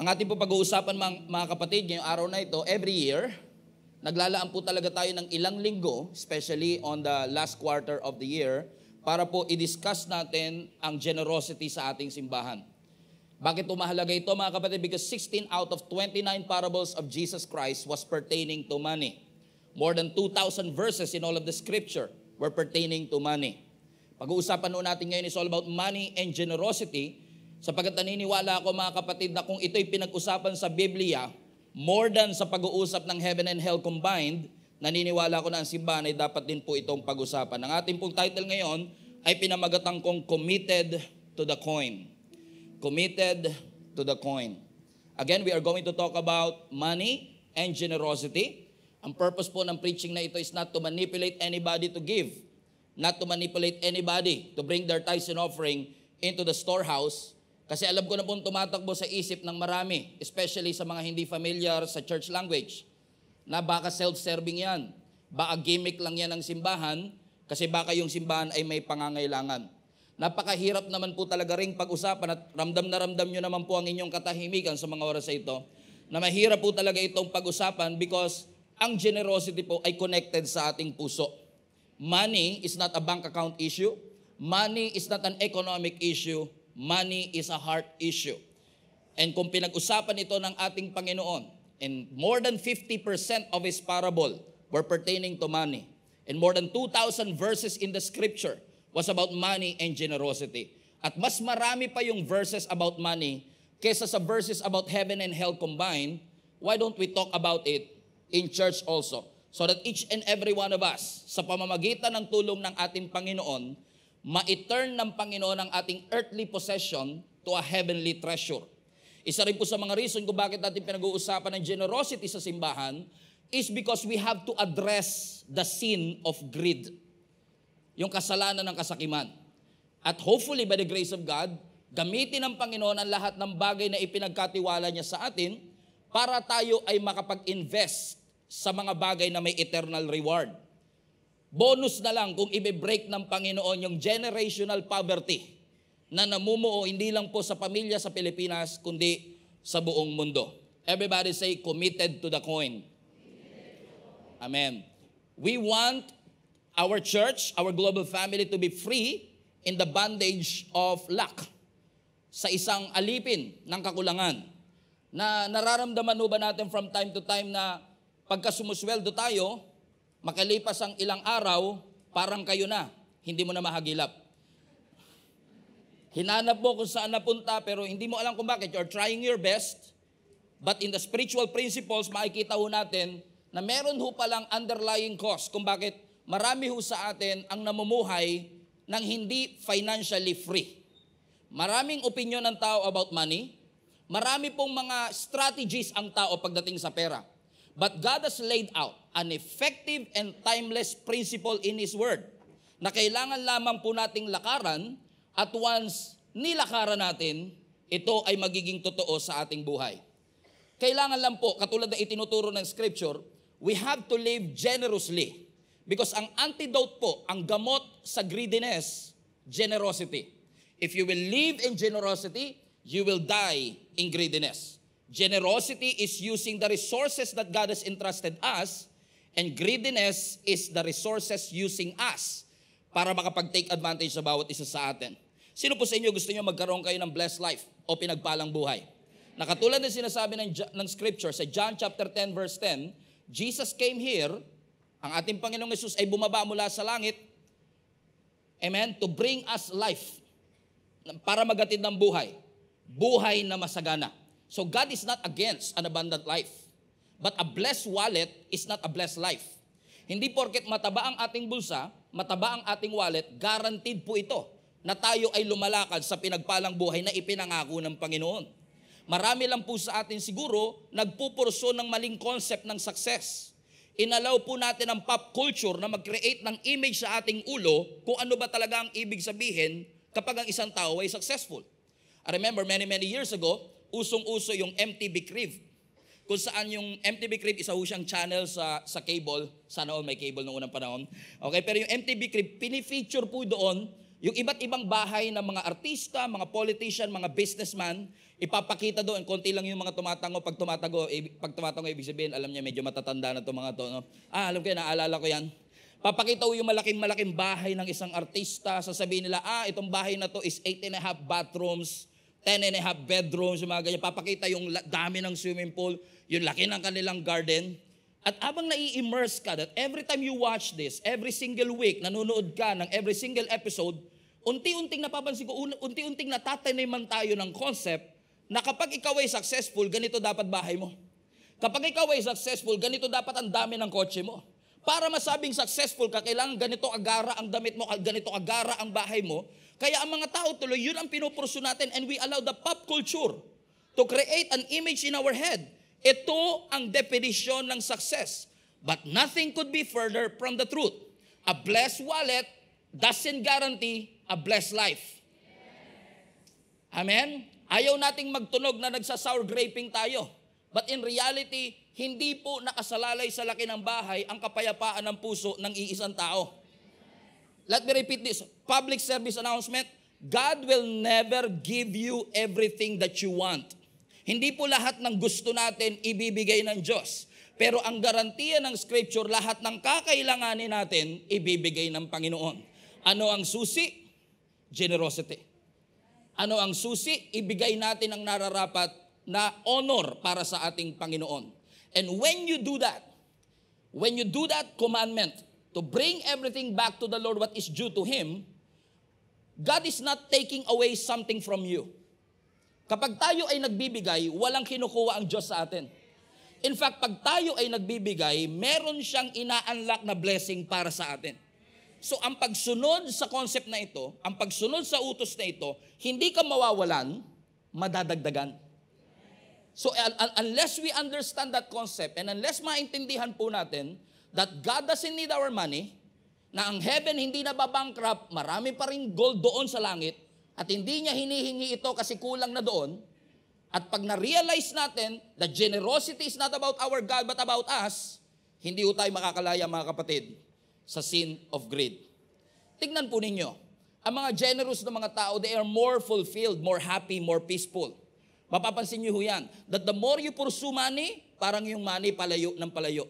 Ang ating po pag-uusapan mga kapatid, ngayong araw na ito, every year, naglalaan po talaga tayo ng ilang linggo, especially on the last quarter of the year, para po i-discuss natin ang generosity sa ating simbahan. Bakit po mahalaga ito mga kapatid? Because 16 out of 29 parables of Jesus Christ was pertaining to money. More than 2,000 verses in all of the scripture were pertaining to money. Pag-uusapan po natin ngayon is all about money and generosity, sapagkat naniniwala ako mga kapatid na kung ito'y pinag-usapan sa Biblia, more than sa pag-uusap ng heaven and hell combined, naniniwala ko na ang simbahan ay dapat din po itong pag-usapan. Ang ating pong title ngayon ay pinamagatang kong Committed to the Coin. Committed to the Coin. Again, we are going to talk about money and generosity. Ang purpose po ng preaching na ito is not to manipulate anybody to give, not to manipulate anybody to bring their tithes and offering into the storehouse. Kasi alam ko na pong tumatakbo sa isip ng marami, especially sa mga hindi familiar sa church language, na baka self-serving yan, baka gimmick lang yan ng simbahan, kasi baka yung simbahan ay may pangangailangan. Napakahirap naman po talaga ring pag-usapan at ramdam na ramdam nyo naman po ang inyong katahimikan sa mga oras na ito, na mahirap po talaga itong pag-usapan because ang generosity po ay connected sa ating puso. Money is not a bank account issue. Money is not an economic issue. Money is a heart issue. And kung pinag-usapan ito ng ating Panginoon, and more than 50% of His parable were pertaining to money, and more than 2,000 verses in the scripture was about money and generosity. At mas marami pa yung verses about money kesa sa verses about heaven and hell combined. Why don't we talk about it in church also? So that each and every one of us, sa pamamagitan ng tulong ng ating Panginoon, ma-turn ng Panginoon ang ating earthly possession to a heavenly treasure. Isa rin po sa mga reason kung bakit natin pinag-uusapan ng generosity sa simbahan is because we have to address the sin of greed. Yung kasalanan ng kasakiman. At hopefully by the grace of God, gamitin ng Panginoon ang lahat ng bagay na ipinagkatiwala niya sa atin para tayo ay makapag-invest sa mga bagay na may eternal reward. Bonus na lang kung i-break ng Panginoon yung generational poverty na namumuo hindi lang po sa pamilya sa Pilipinas, kundi sa buong mundo. Everybody say, committed to the coin. Amen. We want our church, our global family to be free in the bondage of lack. Sa isang alipin ng kakulangan. Na nararamdaman ba natin from time to time na pagka sumusweldo tayo, makalipas ang ilang araw, parang kayo na, hindi mo na mahagilap. Hinanap mo kung saan napunta, pero hindi mo alam kung bakit. You're trying your best, but in the spiritual principles, makikita ho natin na meron ho palang underlying cause kung bakit marami ho sa atin ang namumuhay ng hindi financially free. Maraming opinion ng tao about money, marami pong mga strategies ang tao pagdating sa pera. But God has laid out an effective and timeless principle in His Word na kailangan lamang po nating lakaran at once nilakaran natin, ito ay magiging totoo sa ating buhay. Kailangan lang po, katulad na itinuturo ng Scripture, we have to live generously because ang antidote po, ang gamot sa greediness, generosity. If you will live in generosity, you will die in greediness. Generosity is using the resources that God has entrusted us, and greediness is the resources using us para makapag-take advantage sa bawat isa sa atin. Sino po sa inyo gusto nyo magkaroon kayo ng blessed life o pinagpalang buhay? Nakatulad ng sinasabi ng scripture sa John chapter 10 verse 10, Jesus came here, ang ating Panginoong Yesus ay bumaba mula sa langit, amen, to bring us life, para magatid ng buhay, buhay na masagana. So God is not against an abundant life. But a blessed wallet is not a blessed life. Hindi porket mataba ang ating bulsa, mataba ang ating wallet, guaranteed po ito na tayo ay lumalakad sa pinagpalang buhay na ipinangako ng Panginoon. Marami lang po sa atin siguro nagpupurso ng maling concept ng success. Inalaw po natin ang pop culture na mag-create ng image sa ating ulo kung ano ba talaga ang ibig sabihin kapag ang isang tao ay successful. I remember many years ago, usong-uso yung MTV Crib. Kung saan yung MTV Crib, isa ho siyang channel sa cable. Sana all may cable noong unang panahon. Okay, pero yung MTV Crib, pinifeature po doon Yung iba't ibang bahay ng mga artista, mga politician, mga businessman, ipapakita doon, konti lang yung mga tumatango. Pag tumatango, ibig sabihin, alam niya, medyo matatanda na itong mga to. No? Alam ko yan, naalala ko yan. Papakita ko yung malaking bahay ng isang artista. Sasabihin nila, itong bahay na to is 8.5 bathrooms, 10.5 bedrooms, yung mga ganyan. Papakita yung dami ng swimming pool, yung laki ng kanilang garden. At habang nai-immerse ka, that every time you watch this, every single week, nanonood ka ng every single episode, unti-unting napapansin ko, unti-unting natataniman tayo ng concept na kapag ikaw ay successful, ganito dapat bahay mo. Kapag ikaw ay successful, ganito dapat ang dami ng kotse mo. Para masabing successful ka, kailangan ganito agara ang damit mo, ganito agara ang bahay mo. Kaya ang mga tao tuloy, yun ang pinupursu natin, and we allow the pop culture to create an image in our head. Ito ang definition ng success. But nothing could be further from the truth. A blessed wallet doesn't guarantee a blessed life. Amen? Ayaw nating magtunog na nagsasour graping tayo. But in reality, hindi po nakasalalay sa laki ng bahay ang kapayapaan ng puso ng iisang tao. Let me repeat this. Public service announcement. God will never give you everything that you want. Hindi po lahat ng gusto natin ibibigay ng Diyos. Pero ang garantiya ng Scripture, lahat ng kakailanganin natin, ibibigay ng Panginoon. Ano ang susi? Generosity. Ano ang susi? Ibigay natin ang nararapat na honor para sa ating Panginoon. And when you do that commandment, to bring everything back to the Lord what is due to Him, God is not taking away something from you. Kapag tayo ay nagbibigay, walang kinukuha ang Diyos sa atin. In fact, pag tayo ay nagbibigay, meron siyang ina-unlock na blessing para sa atin. So, ang pagsunod sa concept na ito, ang pagsunod sa utos na ito, hindi ka mawawalan, madadagdagan. So, unless we understand that concept, and unless maintindihan po natin that God doesn't need our money, na ang heaven hindi nababankrupt, marami pa rin gold doon sa langit, at hindi niya hinihingi ito kasi kulang na doon. At pag na-realize natin that generosity is not about our God but about us, hindi po tayo makakalaya, mga kapatid, sa sin of greed. Tignan po ninyo, ang mga generous na mga tao, they are more fulfilled, more happy, more peaceful. Mapapansin niyo yan, that the more you pursue money, parang yung money palayo ng palayo.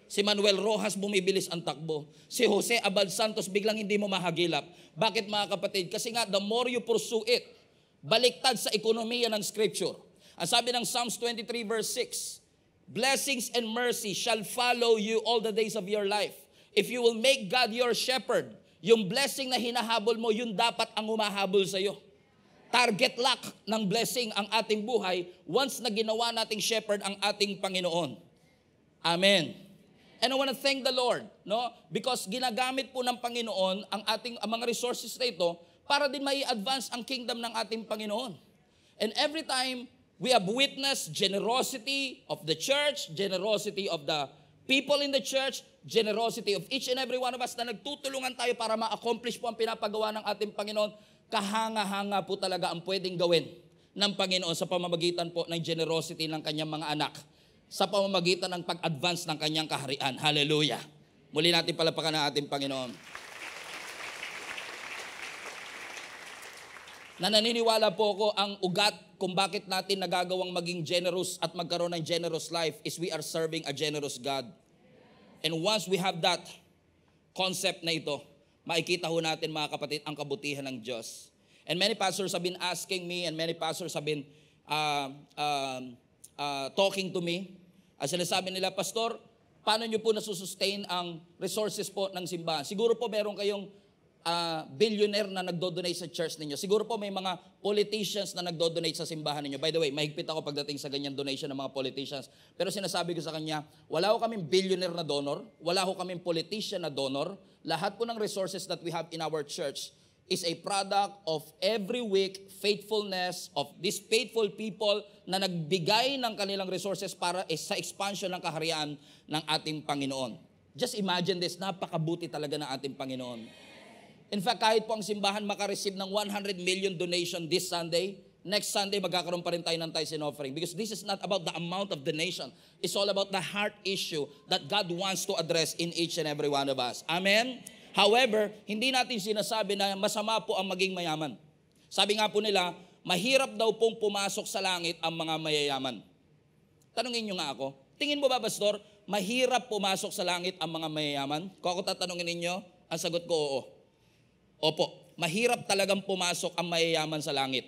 Si Manuel Rojas bumibilis ang takbo. Si Jose Abad Santos biglang hindi mo mahagilap. Bakit, mga kapatid? Kasi nga, the more you pursue it, baliktad sa ekonomiya ng Scripture. Ang sabi ng Psalms 23 verse 6, blessings and mercy shall follow you all the days of your life. If you will make God your shepherd, yung blessing na hinahabol mo, yun dapat ang humahabol sa iyo. Target lock ng blessing ang ating buhay once na ginawa nating shepherd ang ating Panginoon. Amen. And I want to thank the Lord, no? Because ginagamit po ng Panginoon ang mga resources na ito para din mai-advance ang kingdom ng ating Panginoon. And every time we have witnessed generosity of the church, generosity of the people in the church, generosity of each and every one of us na nagtutulungan tayo para ma-accomplish po ang pinapagawa ng ating Panginoon, kahanga-hanga po talaga ang pwedeng gawin ng Panginoon sa pamamagitan po ng generosity ng kanyang mga anak, sa pamamagitan ng pag-advance ng kanyang kaharian. Hallelujah. Muli natin palapakan ang ating Panginoon. Naniniwala po ako ang ugat kung bakit natin nagagawang maging generous at magkaroon ng generous life is we are serving a generous God. And once we have that concept na ito, makikita ho natin, mga kapatid, ang kabutihan ng Diyos. And many pastors have been asking me, and many pastors have been talking to me. As sinasabi nila, Pastor, paano nyo po nasusustain ang resources po ng simbahan? Siguro po meron kayong billionaire na nagdo-donate sa church ninyo. Siguro po may mga politicians na nagdo-donate sa simbahan ninyo. By the way, mahigpit ako pagdating sa ganyan donation ng mga politicians. Pero sinasabi ko sa kanya, wala ho kaming billionaire na donor, wala ho kaming politician na donor. Lahat po ng resources that we have in our church is a product of every week faithfulness of these faithful people na nagbigay ng kanilang resources para sa expansion ng kaharian ng ating Panginoon. Just imagine this, napakabuti talaga ng ating Panginoon. In fact, kahit po ang simbahan makareceive ng 100 million donation this Sunday, next Sunday magkakaroon pa rin tayo ng tithes and offering. Because this is not about the amount of donation. It's all about the heart issue that God wants to address in each and every one of us. Amen? However, hindi natin sinasabi na masama po ang maging mayaman. Sabi nga po nila, mahirap daw pong pumasok sa langit ang mga mayayaman. Tanungin nyo nga ako, tingin mo ba, Pastor, mahirap pumasok sa langit ang mga mayayaman? Kung ako tatanungin ninyo, ang sagot ko, oo. Opo, mahirap talagang pumasok ang mayayaman sa langit.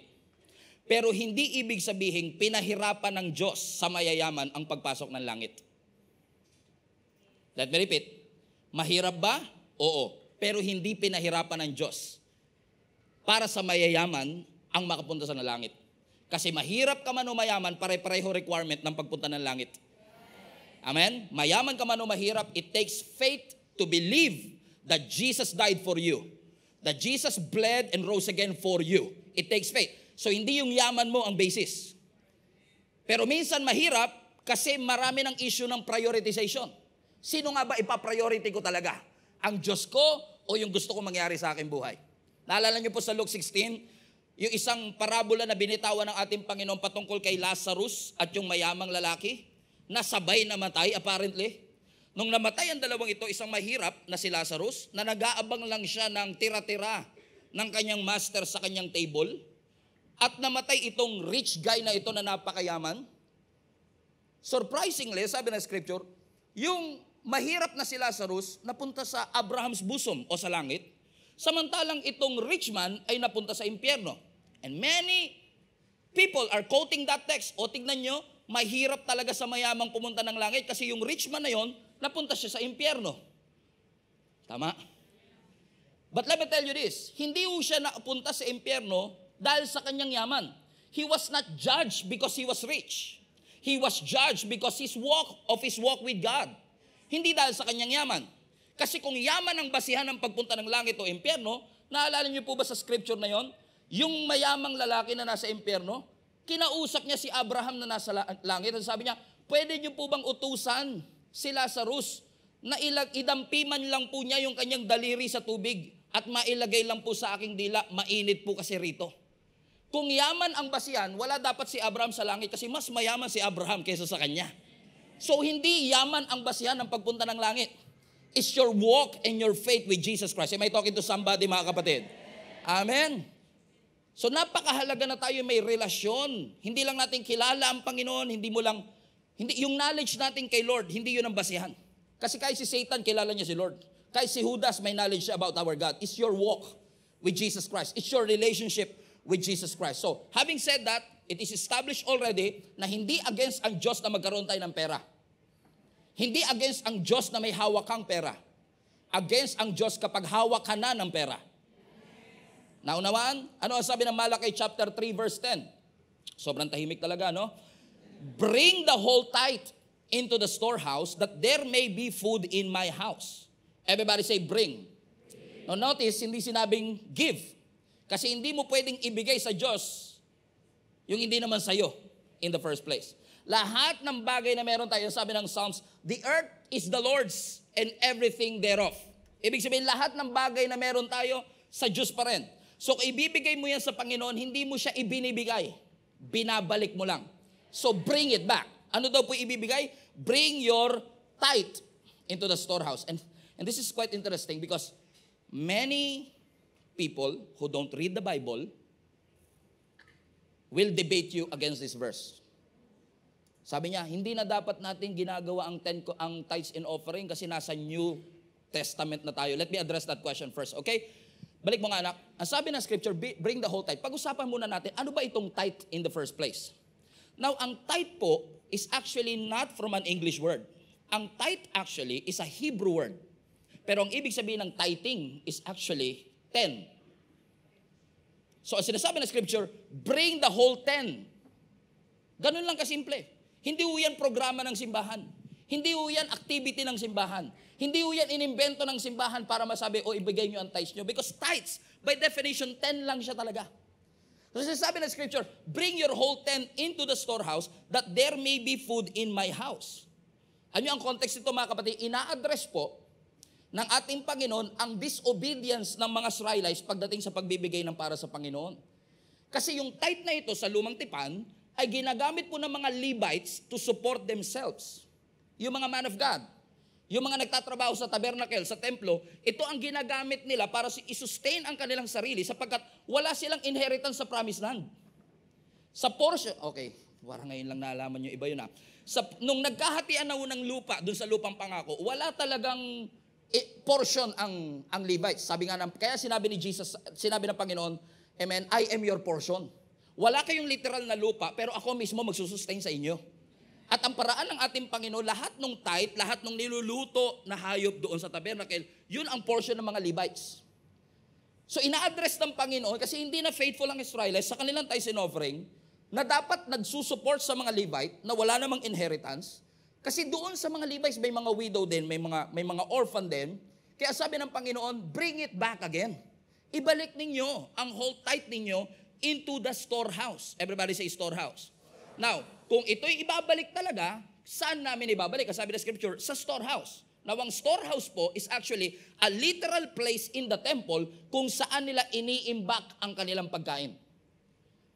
Pero hindi ibig sabihin pinahirapan ng Diyos sa mayayaman ang pagpasok ng langit. Let me repeat. Mahirap ba? Oo. Pero hindi pinahirapan ng Diyos para sa mayayaman ang makapunta sa langit. Kasi mahirap ka man o mayaman, pare-pareho requirement ng pagpunta ng langit. Amen? Mayaman ka man o mahirap, it takes faith to believe that Jesus died for you. That Jesus bled and rose again for you. It takes faith. So hindi yung yaman mo ang basis. Pero minsan mahirap kasi marami ng issue ng prioritization. Sino nga ba ipapriority ko talaga? Ang Diyos ko o yung gusto ko mangyari sa aking buhay? Naalala niyo po sa Luke 16, yung isang parabola na binitawan ng ating Panginoon patungkol kay Lazarus at yung mayamang lalaki na sabay namatay apparently. Nung namatay ang dalawang ito, isang mahirap na si Lazarus na nag-aabang lang siya ng tira-tira ng kanyang master sa kanyang table at namatay itong rich guy na ito na napakayaman. Surprisingly, sabi ng scripture, yung mahirap na si Lazarus napunta sa Abraham's bosom o sa langit, samantalang itong rich man ay napunta sa impyerno. And many people are quoting that text. O tignan nyo, mahirap talaga sa mayamang pumunta ng langit kasi yung rich man na yon, napunta siya sa impyerno. Tama? But let me tell you this, hindi ho siya napunta sa impyerno dahil sa kanyang yaman. He was not judged because he was rich. He was judged because his walk with God. Hindi dahil sa kanyang yaman. Kasi kung yaman ang basihan ng pagpunta ng langit o impyerno, naalala niyo po ba sa scripture na yon? Yung mayamang lalaki na nasa impyerno, kinausap niya si Abraham na nasa langit at sabi niya, pwede niyo po bang utusan si Lazarus na idampi man lang po niya yung kanyang daliri sa tubig at mailagay lang po sa aking dila, mainit po kasi rito. Kung yaman ang basihan, wala dapat si Abraham sa langit kasi mas mayaman si Abraham kaysa sa kanya. So hindi yaman ang basihan ng pagpunta ng langit. It's your walk and your faith with Jesus Christ. Am I talking to somebody, mga kapatid? Amen. So napakahalaga na tayo may relasyon. Hindi lang natin kilala ang Panginoon, hindi yung knowledge natin kay Lord, hindi yun ang basihan. Kasi kahit si Satan, kilala niya si Lord. Kahit si Judas, may knowledge siya about our God. It's your walk with Jesus Christ. It's your relationship with Jesus Christ. So, having said that, it is established already na hindi against ang Diyos na magkaroon tayo ng pera. Hindi against ang Diyos na may hawak kang pera. Against ang Diyos kapag hawak ka na ng pera. Naunawaan? Ano ang sabi ng Malakay chapter 3 verse 10? Sobrang tahimik talaga, no? Bring the whole tithe into the storehouse that there may be food in my house. Everybody say bring. Now notice, hindi sinabing give. Kasi hindi mo pwedeng ibigay sa Diyos yung hindi naman sa'yo in the first place. Lahat ng bagay na meron tayo, sabi ng Psalms, the earth is the Lord's and everything thereof. Ibig sabihin, lahat ng bagay na meron tayo, sa Diyos pa rin. So, kung ibibigay mo yan sa Panginoon, hindi mo siya ibinibigay. Binabalik mo lang. So, bring it back. Ano daw po ibibigay? Bring your tithe into the storehouse. And this is quite interesting because many people who don't read the Bible will debate you against this verse. Sabi niya, hindi na dapat natin ginagawa ang tithes and offering kasi nasa New Testament na tayo. Let me address that question first, okay? Balik mo nga anak, ang sabi ng scripture, bring the whole tithe. Pag-usapan muna natin, ano ba itong tithe in the first place? Now, ang tithe po is actually not from an English word. Ang tithe actually is a Hebrew word. Pero ang ibig sabihin ng tithing is actually 10. So, ang sinasabi ng scripture, bring the whole 10. Ganun lang kasimple. Hindi ho yan programa ng simbahan. Hindi ho yan activity ng simbahan. Hindi ho yan inimbento ng simbahan para masabi, ibigay nyo ang tithes nyo. Because tithes, by definition, 10 lang siya talaga. So sinasabi ng scripture, bring your whole 10 into the storehouse that there may be food in my house. Ano ang context nito mga kapatid? Ina-address po ng ating Panginoon ang disobedience ng mga Israelites pagdating sa pagbibigay ng para sa Panginoon. Kasi yung tithe na ito sa lumang tipan ay ginagamit po ng mga Levites to support themselves. Yung mga man of God. Yung mga nagtatrabaho sa tabernacle, sa templo, ito ang ginagamit nila para i-sustain ang kanilang sarili sapagkat wala silang inheritance sa promised land. Sa portion, okay, parang ngayon lang naalaman yung iba yun nung nagkahatian na unang lupa, dun sa lupang pangako, wala talagang portion ang Levites. Sabi nga, kaya sinabi ni Jesus, sinabi ng Panginoon, Amen, I am your portion. Wala kayong literal na lupa, pero ako mismo magsusustain sa inyo. At ang paraan ng ating Panginoon, lahat ng tithe, lahat ng niluluto na hayop doon sa tabernacle, yun ang portion ng mga Levites. So ina-address ng Panginoon, kasi hindi na faithful ang Israelites sa kanilang tithes and offering, na dapat nagsusupport sa mga Levite na wala namang inheritance, kasi doon sa mga Levites may mga widow din, may mga orphan din. Kaya sabi ng Panginoon, bring it back again. Ibalik ninyo ang whole tithe ninyo into the storehouse. Everybody say storehouse. Now, kung ito'y ibabalik talaga, saan namin ibabalik? Sabi ng scripture, sa storehouse. Now, ang storehouse po is actually a literal place in the temple kung saan nila iniimbak ang kanilang pagkain.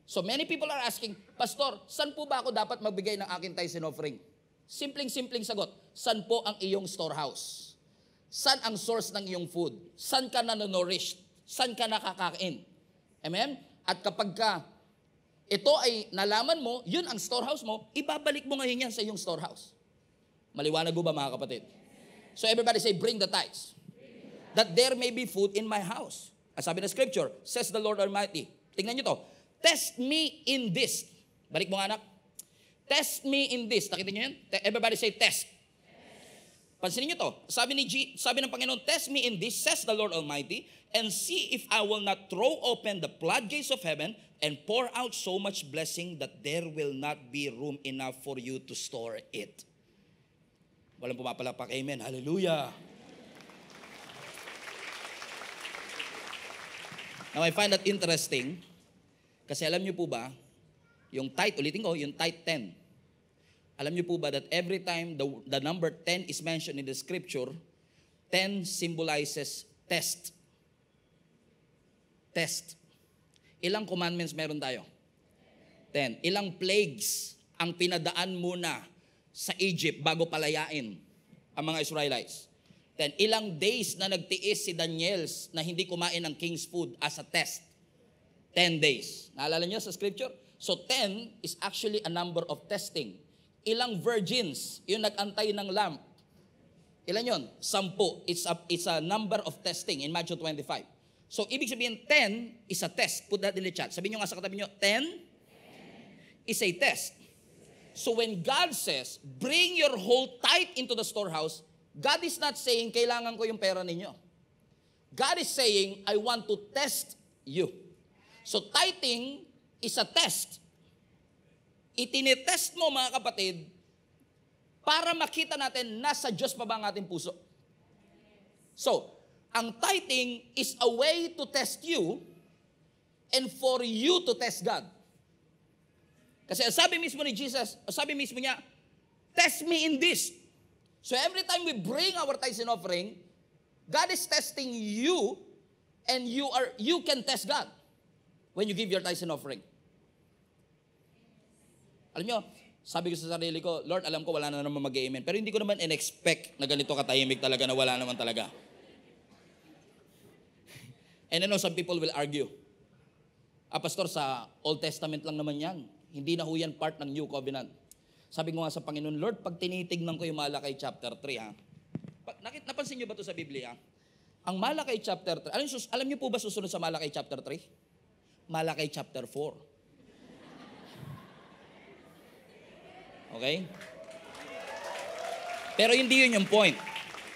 So many people are asking, Pastor, saan po ba ako dapat magbigay ng aking tithes and offering? Simpleng sagot, saan po ang iyong storehouse? Saan ang source ng iyong food? Saan ka nanonourished? Saan ka nakakain? Amen? At kapag ito ay nalaman mo, yun ang storehouse mo, ibabalik mo ngayon yan sa iyong storehouse. Maliwanag ba mga kapatid? So everybody say, bring the tithes. That there may be food in my house. As sabi ng scripture, says the Lord Almighty. Tingnan nyo to. Test me in this. Balik mo nga anak. Test me in this. Nakita nyo yan? Everybody say test. Pansinin nyo to. Sabi ng Panginoon, test me in this, says the Lord Almighty, and see if I will not throw open the floodgates of heaven and pour out so much blessing that there will not be room enough for you to store it. Walang pumapalapak. Amen. Hallelujah. Now I find that interesting kasi alam niyo po ba, yung tithe, ulitin ko, yung tithe 10. Alam niyo po ba that every time the number 10 is mentioned in the scripture, 10 symbolizes test. Test. Ilang commandments meron tayo? 10. Ilang plagues ang pinadaan muna sa Egypt bago palayain ang mga Israelites? 10. Ilang days na nagtiis si Daniel na hindi kumain ng king's food as a test? 10 days. Naalala niyo sa scripture? So 10 is actually a number of testing. Ilang virgins yung nag-antay ng lamp? Ilan yun? 10. It's a number of testing in Matthew 25. So ibig sabihin 10 is a test. Put that in the chat. Sabihin nyo nga sa katabi nyo, 10 is a test. So when God says, bring your whole tithe into the storehouse, God is not saying, kailangan ko yung pera ninyo. God is saying, I want to test you. So tithing is a test. Itinetest mo mga kapatid para makita natin nasa Diyos pa ba ang ating puso. So, ang tithing is a way to test you and for you to test God. Kasi sabi mismo ni Jesus, sabi mismo niya, test me in this. So every time we bring our tithes and offering, God is testing you and you can test God when you give your tithes and offering. Alam nyo, sabi ko sa sarili ko, Lord, alam ko wala na naman mag-amen. Pero hindi ko naman in-expect na ganito katahimik talaga na wala naman talaga. And I know some people will argue, Pastor, sa Old Testament lang naman yan. Hindi na ho yan part ng New Covenant. Sabi ko nga sa Panginoon, Lord, pag tinitignan ko yung Malakay chapter 3, napansin nyo ba ito sa Biblia? Ang Malakay chapter 3, alam nyo po ba susunod sa Malakay chapter 3? Malakay chapter 4. Okay? Pero hindi yun yung point.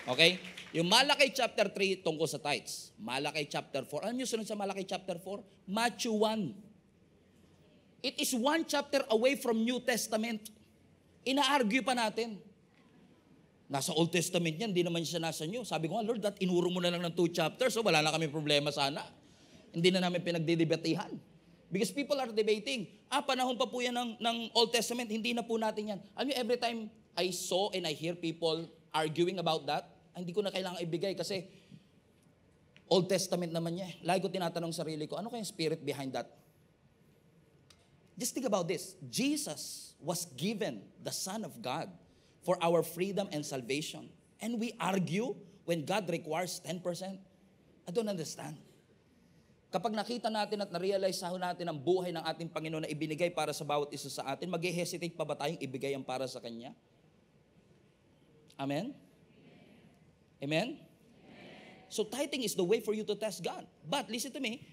Okay? Yung Malakay chapter 3 tungkol sa tithes. Malakay chapter 4. Ano yung sunod sa Malakay chapter 4? Matthew 1. It is one chapter away from New Testament. Ina-argue pa natin. Nasa Old Testament yan, hindi naman siya nasa New. Sabi ko nga, Lord, that inuro mo na lang ng 2 chapters, so wala na kami problema sana. Hindi na namin pinagdidebatihan. Because people are debating, panahon pa po yan ng Old Testament, hindi na po natin yan. Alam niyo, every time I saw and I hear people arguing about that, hindi ko na kailangan ibigay kasi Old Testament naman niya. Lagi ko tinatanong sarili ko, ano kayang spirit behind that? Just think about this. Jesus was given the Son of God for our freedom and salvation. And we argue when God requires 10%. I don't understand. Kapag nakita natin at na-realize natin ang buhay ng ating Panginoon na ibinigay para sa bawat isa sa atin, mag-hesitate pa ba tayong ibigay ang para sa Kanya? Amen? Amen? So tithing is the way for you to test God. But listen to me,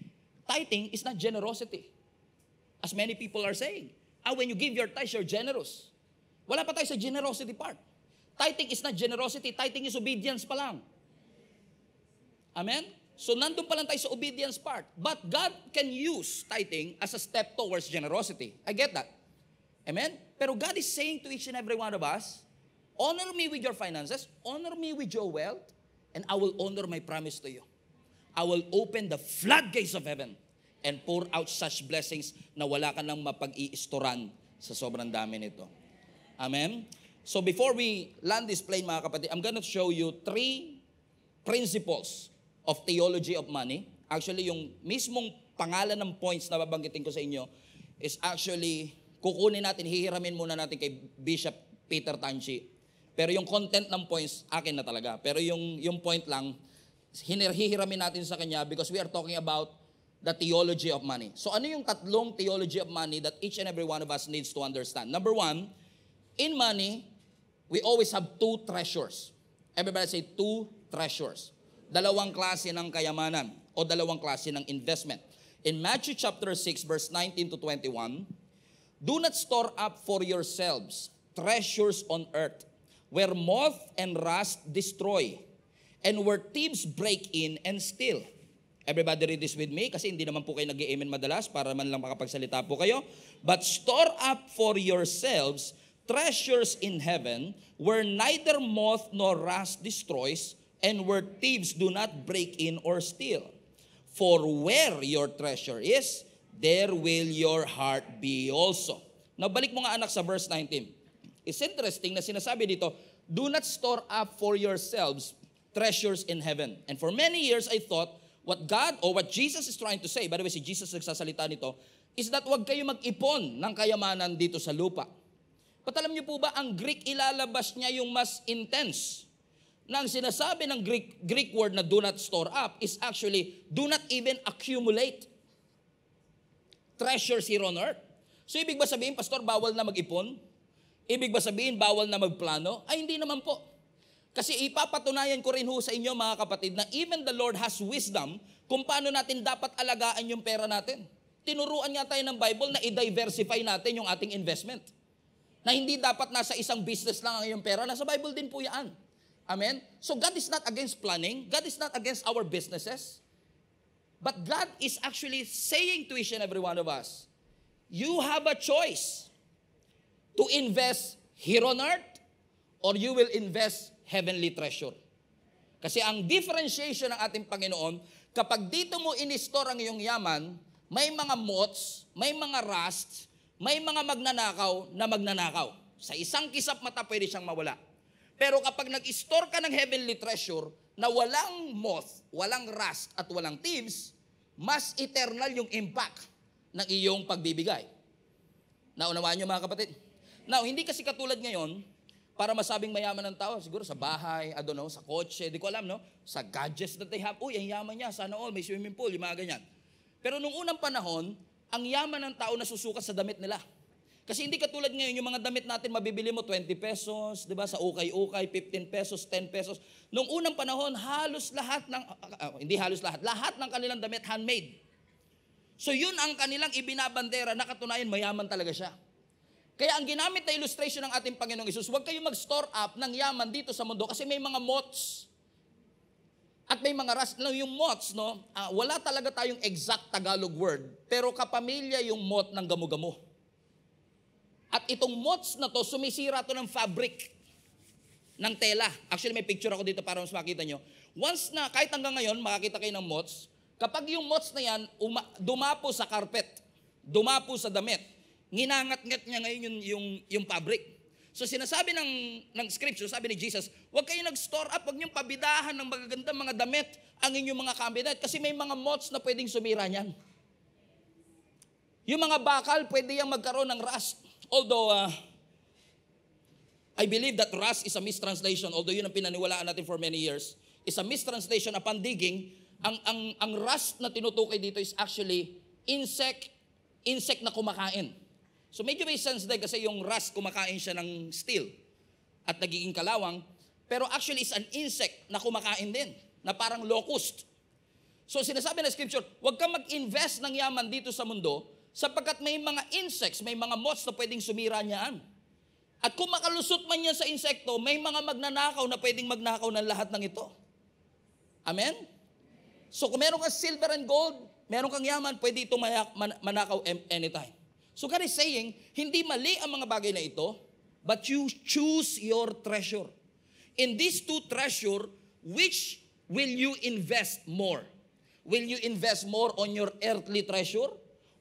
tithing is not generosity. As many people are saying, when you give your tithes, you're generous. Wala pa tayo sa generosity part. Tithing is not generosity, tithing is obedience pa lang. Amen? So nandun pa lang tayo sa obedience part. But God can use tithing as a step towards generosity. I get that. Amen? Pero God is saying to each and every one of us, honor me with your finances, honor me with your wealth, and I will honor my promise to you. I will open the floodgates of heaven and pour out such blessings na wala ka nang mapag-iistoran sa sobrang dami nito. Amen? So before we land this plane, mga kapatid, I'm gonna show you 3 principles of theology of money. Actually, yung mismong pangalan ng points na babanggitin ko sa inyo is actually, kukunin natin, hihiramin muna natin kay Bishop Peter Tanchi. Pero yung content ng points, akin na talaga. Pero yung point lang, hihiramin natin sa kanya because we are talking about the theology of money. So ano yung 3 theology of money that each and every one of us needs to understand? Number 1, in money, we always have 2 treasures. Everybody say 2 treasures. 2 klase ng kayamanan o 2 klase ng investment. In Matthew chapter 6 verse 19 to 21, do not store up for yourselves treasures on earth, where moth and rust destroy, and where thieves break in and steal. Everybody read this with me kasi hindi naman po kayo nag-i-amen madalas para man lang makapagsalita po kayo. But store up for yourselves treasures in heaven, where neither moth nor rust destroys, and where thieves do not break in or steal. For where your treasure is, there will your heart be also. Now, balik mo nga anak sa verse 19. It's interesting na sinasabi dito, do not store up for yourselves treasures in heaven. And for many years, I thought, what God or what Jesus is trying to say, by the way, si Jesus nagsasalita nito, is that wag kayo mag-ipon ng kayamanan dito sa lupa. But alam niyo po ba, ang Greek ilalabas niya yung mas intense. Nang sinasabi ng Greek word na do not store up is actually do not even accumulate treasures here on earth. So ibig ba sabihin, pastor, bawal na mag-ipon? Ibig ba sabihin, bawal na magplano? Ay, hindi naman po. Kasi ipapatunayan ko rin ho sa inyo, mga kapatid, na even the Lord has wisdom kung paano natin dapat alagaan yung pera natin. Tinuruan nga tayo ng Bible na i-diversify natin yung ating investment. Na hindi dapat nasa isang business lang ang iyong pera. Nasa Bible din po yan. Amen? So God is not against planning. God is not against our businesses. But God is actually saying to each and every one of us, you have a choice to invest here on earth or you will invest heavenly treasure. Kasi ang differentiation ng ating Panginoon, kapag dito mo in-store ang iyong yaman, may mga moths, may mga rust, may mga magnanakaw. Sa isang kisap mata, pwede siyang mawala. Pero kapag nag-store ka ng heavenly treasure na walang moth, walang rust, at walang thieves, mas eternal yung impact ng iyong pagbibigay. Naunawaan niyo, mga kapatid? Now, hindi kasi katulad ngayon, para masabing mayaman ng tao, siguro sa bahay, I don't know, sa kotse, di ko alam, no? Sa gadgets that they have, uy, ang yaman niya, sana all, may swimming pool, yung mga ganyan. Pero nung unang panahon, ang yaman ng tao nasusukat sa damit nila. Kasi hindi katulad ngayon, yung mga damit natin, mabibili mo 20 pesos, di ba? Sa ukay-ukay, 15 pesos, 10 pesos. Nung unang panahon, halos lahat ng, hindi halos lahat ng kanilang damit handmade. So yun ang kanilang ibinabandera na katunayan, mayaman talaga siya. Kaya ang ginamit na illustration ng ating Panginoong Hesus, huwag kayo mag-store up ng yaman dito sa mundo kasi may mga moths at may mga rust. Yung moths, no, wala talaga tayong exact Tagalog word, pero kapamilya yung moth ng gamo-gamo. At itong moths na to, sumisira to ng fabric, ng tela. Actually, may picture ako dito para mas makita nyo. Once na, kahit hanggang ngayon, makakita kayo ng moths, kapag yung moths na yan, dumapo sa carpet, dumapo sa damit, nginangat-ngat niya ngayon yung fabric. So sinasabi ng scripture, sabi ni Jesus, huwag kayo nag-store up, huwag niyong pabidahan ng magagandang mga damit ang inyong mga cabinet kasi may mga moths na pwedeng sumira niyan. Yung mga bakal, pwede yung magkaroon ng rust. Although, I I believe that rust is a mistranslation, although yun ang pinaniwalaan natin for many years, is a mistranslation upon digging. Ang rust na tinutukoy dito is actually insect na kumakain. So medyo may sense din kasi yung rust kumakain siya ng steel at nagiging kalawang, pero actually is an insect na kumakain din, na parang locust. So sinasabi ng scripture, huwag kang mag-invest ng yaman dito sa mundo sapagkat may mga insects, may mga moths na pwedeng sumira niyaan. At kung makalusot man yan sa insekto, may mga magnanakaw na pwedeng magnakaw ng lahat ng ito. Amen? So kung meron kang silver and gold, meron kang yaman, pwede itong manakaw anytime. So God is saying, hindi mali ang mga bagay na ito, but you choose your treasure. In these two treasure, which will you invest more? Will you invest more on your earthly treasure?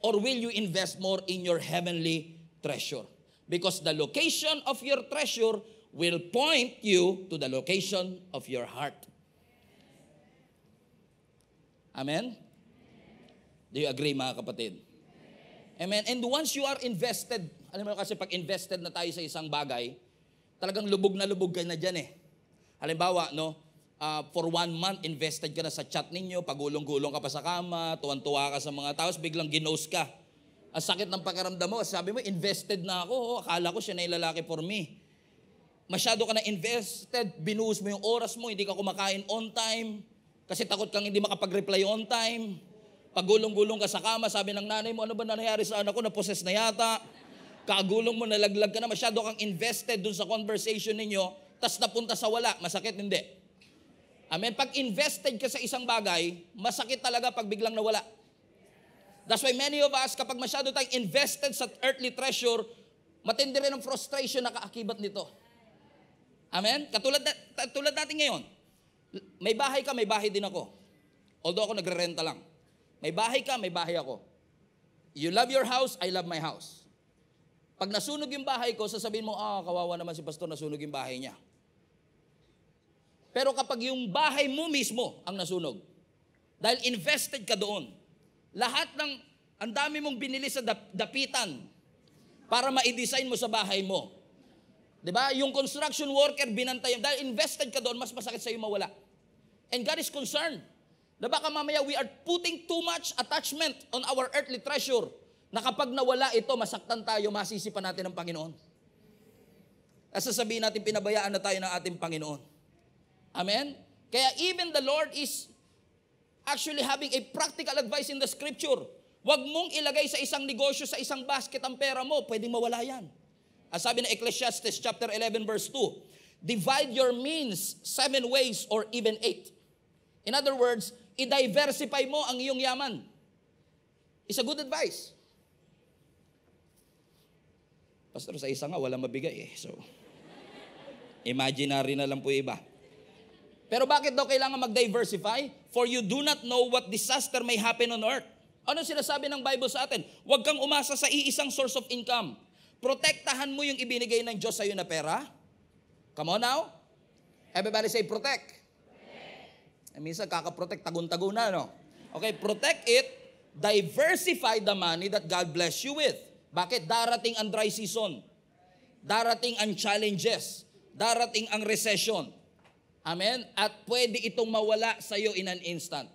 Or will you invest more in your heavenly treasure? Because the location of your treasure will point you to the location of your heart. Amen? Do you agree, mga kapatid? Amen? And once you are invested, alam mo kasi pag invested na tayo sa isang bagay, talagang lubog na lubog ka na dyan eh. Halimbawa, no, for 1 month, invested ka na sa chat ninyo, pagulong-gulong ka pa sa kama, tuwan-tuwa ka sa mga tao, biglang ginost ka. Ang sakit ng pakiramdam mo, sabi mo, invested na ako, akala ko siya na yung lalaki for me. Masyado ka na invested, binuhos mo yung oras mo, hindi ka kumakain on time, kasi takot kang hindi makapag-reply on time. Pagulong-gulong ka sa kama, sabi ng nanay mo, ano ba nangyari sa anak ko, na-possess na yata. Kagulong mo, nalaglag ka na, masyado kang invested dun sa conversation ninyo, tas napunta sa wala, masakit hindi. Amen. Pag invested ka sa isang bagay, masakit talaga pag biglang nawala. That's why many of us, kapag masyado tayong invested sa earthly treasure, matindi rin ang frustration na kaakibat nito. Amen? Katulad natin ngayon. May bahay ka, may bahay din ako. Although ako nagre-renta lang. May bahay ka, may bahay ako. You love your house, I love my house. Pag nasunog yung bahay ko, sasabihin mo, kawawa naman si pastor, nasunog yung bahay niya. Pero kapag yung bahay mo mismo ang nasunog, dahil invested ka doon, lahat ng, ang dami mong binili sa dapitan para ma-design mo sa bahay mo. Diba? Yung construction worker, binantay, dahil invested ka doon, mas masakit sa'yo mawala. And God is concerned. Na baka mamaya we are putting too much attachment on our earthly treasure na kapag nawala ito, masaktan tayo, masisipan natin ng Panginoon. At sasabihin natin, pinabayaan na tayo ng ating Panginoon. Amen? Kaya even the Lord is actually having a practical advice in the scripture. Huwag mong ilagay sa isang negosyo, sa isang basket ang pera mo, pwedeng mawala yan. As sabi ng Ecclesiastes chapter 11 verse 2, divide your means 7 ways or even 8. In other words, i-diversify mo ang iyong yaman. It's a good advice. Pastor, sa isa nga, walang mabigay eh. So, imaginary na lang po iba. Pero bakit daw kailangan mag-diversify? For you do not know what disaster may happen on earth. Ano sinasabi ng Bible sa atin? Huwag kang umasa sa iisang source of income. Protektahan mo yung ibinigay ng Diyos sa iyo na pera. Come on now. Everybody say protect. Minsan kakaprotect, tagun-tagun na, no? Okay, protect it. Diversify the money that God bless you with. Bakit? Darating ang dry season. Darating ang challenges. Darating ang recession. Amen? At pwede itong mawala sa iyo in an instant.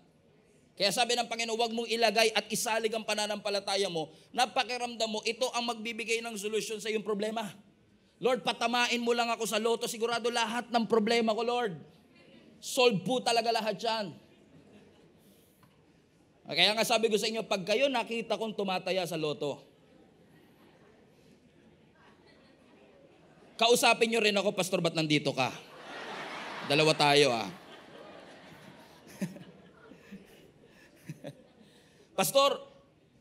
Kaya sabi ng Panginoon, huwag mong ilagay at isalig ang pananampalataya mo, napakiramdam mo, ito ang magbibigay ng solusyon sa iyong problema. Lord, patamain mo lang ako sa loto, sigurado lahat ng problema ko, Lord. Solve po talaga lahat yan. Kaya nga sabi ko sa inyo, pag kayo nakita kong tumataya sa loto, kausapin nyo rin ako, Pastor, ba't nandito ka? Dalawa tayo Pastor,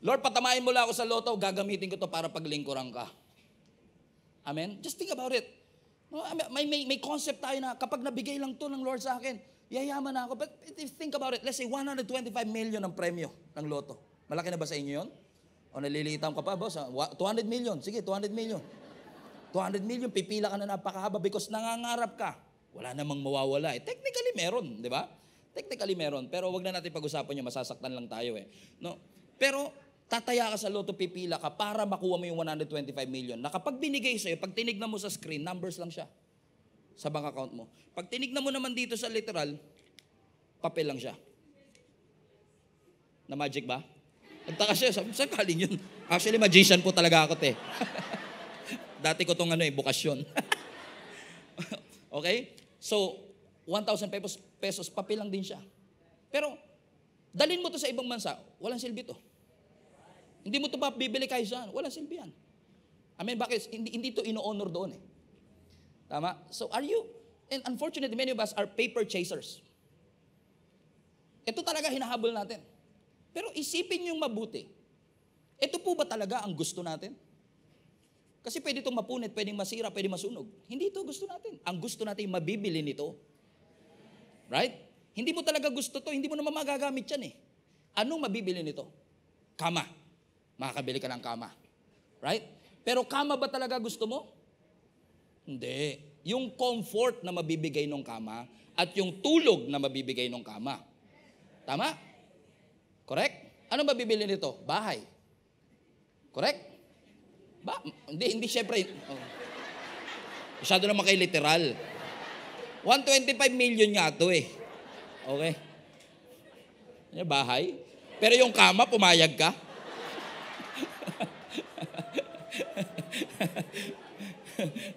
Lord, patamain mo lang ako sa loto, gagamitin ko to para paglingkuran ka. Amen? Just think about it. May concept tayo na kapag nabigay lang to ng Lord sa akin, yayaman na ako. But if think about it, let's say 125 million ang premyo ng loto. Malaki na ba sa inyo yun? O naliliitan ka pa, boss? 200 million. Sige, 200 million. 200 million, pipila ka na napakahaba because nangangarap ka. Wala namang mawawala eh. Technically meron, di ba? Technically meron. Pero wag na natin pag-usapan yung masasaktan lang tayo eh. No? Pero tataya ka sa loto, pipila ka para makuha mo yung 125 million. Na kapag binigay sa'yo, pag tinignan mo sa screen, numbers lang siya sa bank account mo. Pag tinignan mo naman dito sa literal, papel lang siya. Na magic ba? Nagtaka siya, saan galing yun? Actually, magician po talaga ako, te. Dati ko itong bukasyon. Okay? So, 1,000 pesos, papel lang din siya. Pero, dalhin mo to sa ibang bansa, walang silbi to. Hindi mo to pa bibili kahit saan, walang silbi yan. I mean, bakit? Hindi to ino-honor doon eh. Tama? So, and unfortunately, many of us are paper chasers. Ito talaga hinahabol natin. Pero isipin yung mabuti. Ito po ba talaga ang gusto natin? Kasi pwede itong mapunit, pwedeng masira, pwedeng masunog. Hindi ito gusto natin. Ang gusto natin mabibili nito. Right? Hindi mo talaga gusto to, hindi mo naman magagamit yan eh. Anong mabibili nito? Kama. Makakabili ka ng kama. Right? Pero kama ba talaga gusto mo? Hindi. Yung comfort na mabibigay ng kama at yung tulog na mabibigay ng kama. Tama? Correct? Ano mabibili nito? Bahay. Correct? Hindi syempre. Oh. Masyado naman kayo literal. 125 million nga ito eh. Okay? Yung bahay. Pero yung kama, pumayag ka.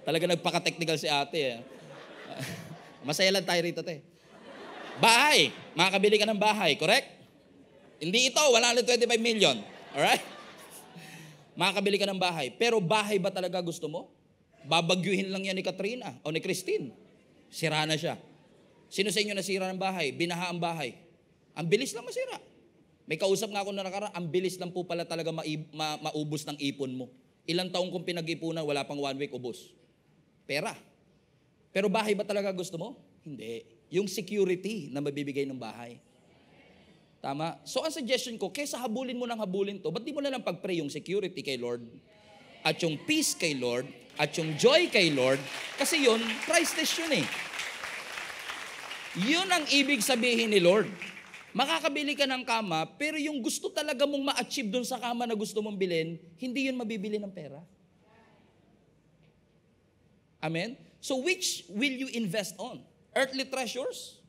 Talaga nagpaka-technical si ate eh. Masaya lang tayo rito, te. Bahay. Makakabili ka ng bahay, correct? Hindi ito, 125 million. Alright? Makakabili ka ng bahay. Pero bahay ba talaga gusto mo? Babagyuhin lang yan ni Katrina o ni Christine. Sira na siya. Sino sa inyo nasira ng bahay? Binaha ang bahay. Ang bilis lang masira. May kausap nga ako na nakaraan, ang bilis lang po pala talaga maubos ng ipon mo. Ilang taong kong pinag-ipunan, wala pang 1 week, ubos. Pera. Pero bahay ba talaga gusto mo? Hindi. Yung security na mabibigay ng bahay. Tama? So ang suggestion ko, kaysa habulin mo ng habulin to, ba't di mo na lang pag-pray yung security kay Lord, at yung peace kay Lord, at yung joy kay Lord, kasi yun, priceless yun eh. Yun ang ibig sabihin ni Lord. Makakabili ka ng kama, pero yung gusto talaga mong ma-achieve dun sa kama na gusto mong bilhin, hindi yun mabibili ng pera. Amen? So which will you invest on? Earthly treasures?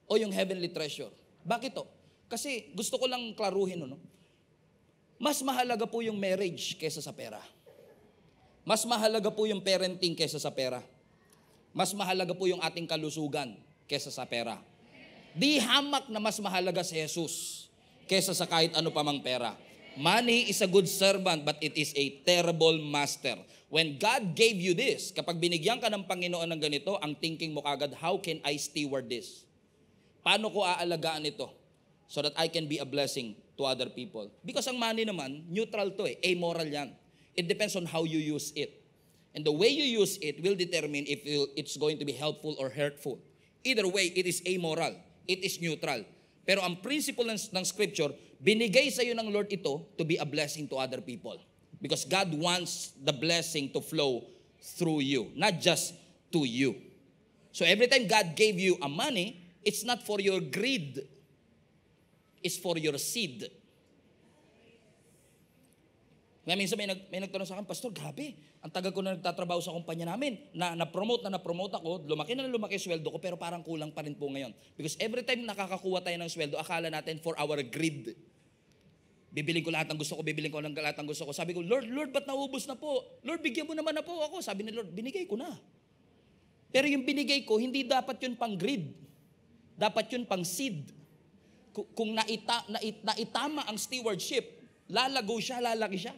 O yung heavenly treasure? Bakit to? Kasi gusto ko lang klaruhin, no? Mas mahalaga po yung marriage kaysa sa pera. Mas mahalaga po yung parenting kaysa sa pera. Mas mahalaga po yung ating kalusugan kaysa sa pera. Di hamak na mas mahalaga si Jesus kaysa sa kahit ano pa mang pera. Money is a good servant, but it is a terrible master. When God gave you this, kapag binigyan ka ng Panginoon ng ganito, ang thinking mo kagad, how can I steward this? Paano ko aalagaan ito? So that I can be a blessing to other people. Because ang money naman, neutral to eh. Amoral yan. It depends on how you use it. And the way you use it will determine if it's going to be helpful or hurtful. Either way, it is amoral. It is neutral. Pero ang principle ng scripture, binigay sa iyo ng Lord ito to be a blessing to other people. Because God wants the blessing to flow through you, not just to you. So every time God gave you a money, it's not for your greed. It's for your seed. Ngayon minsan may nagtanong sa akin, Pastor, grabe, ang tagal ko na nagtatrabaho sa kumpanya namin, na-promote ako, lumaki sweldo ko, pero parang kulang pa rin po ngayon. Because every time nakakakuha tayo ng sweldo, akala natin for our greed. Bibiling ko lahat ng gusto ko, Sabi ko, Lord, ba't naubos na po? Lord, bigyan mo naman na po ako. Sabi ni Lord, binigay ko na. Pero yung binigay ko, hindi dapat yun pang greed. Dapat yun pang seed. Kung naitama ang stewardship, lalago siya, lalaki siya.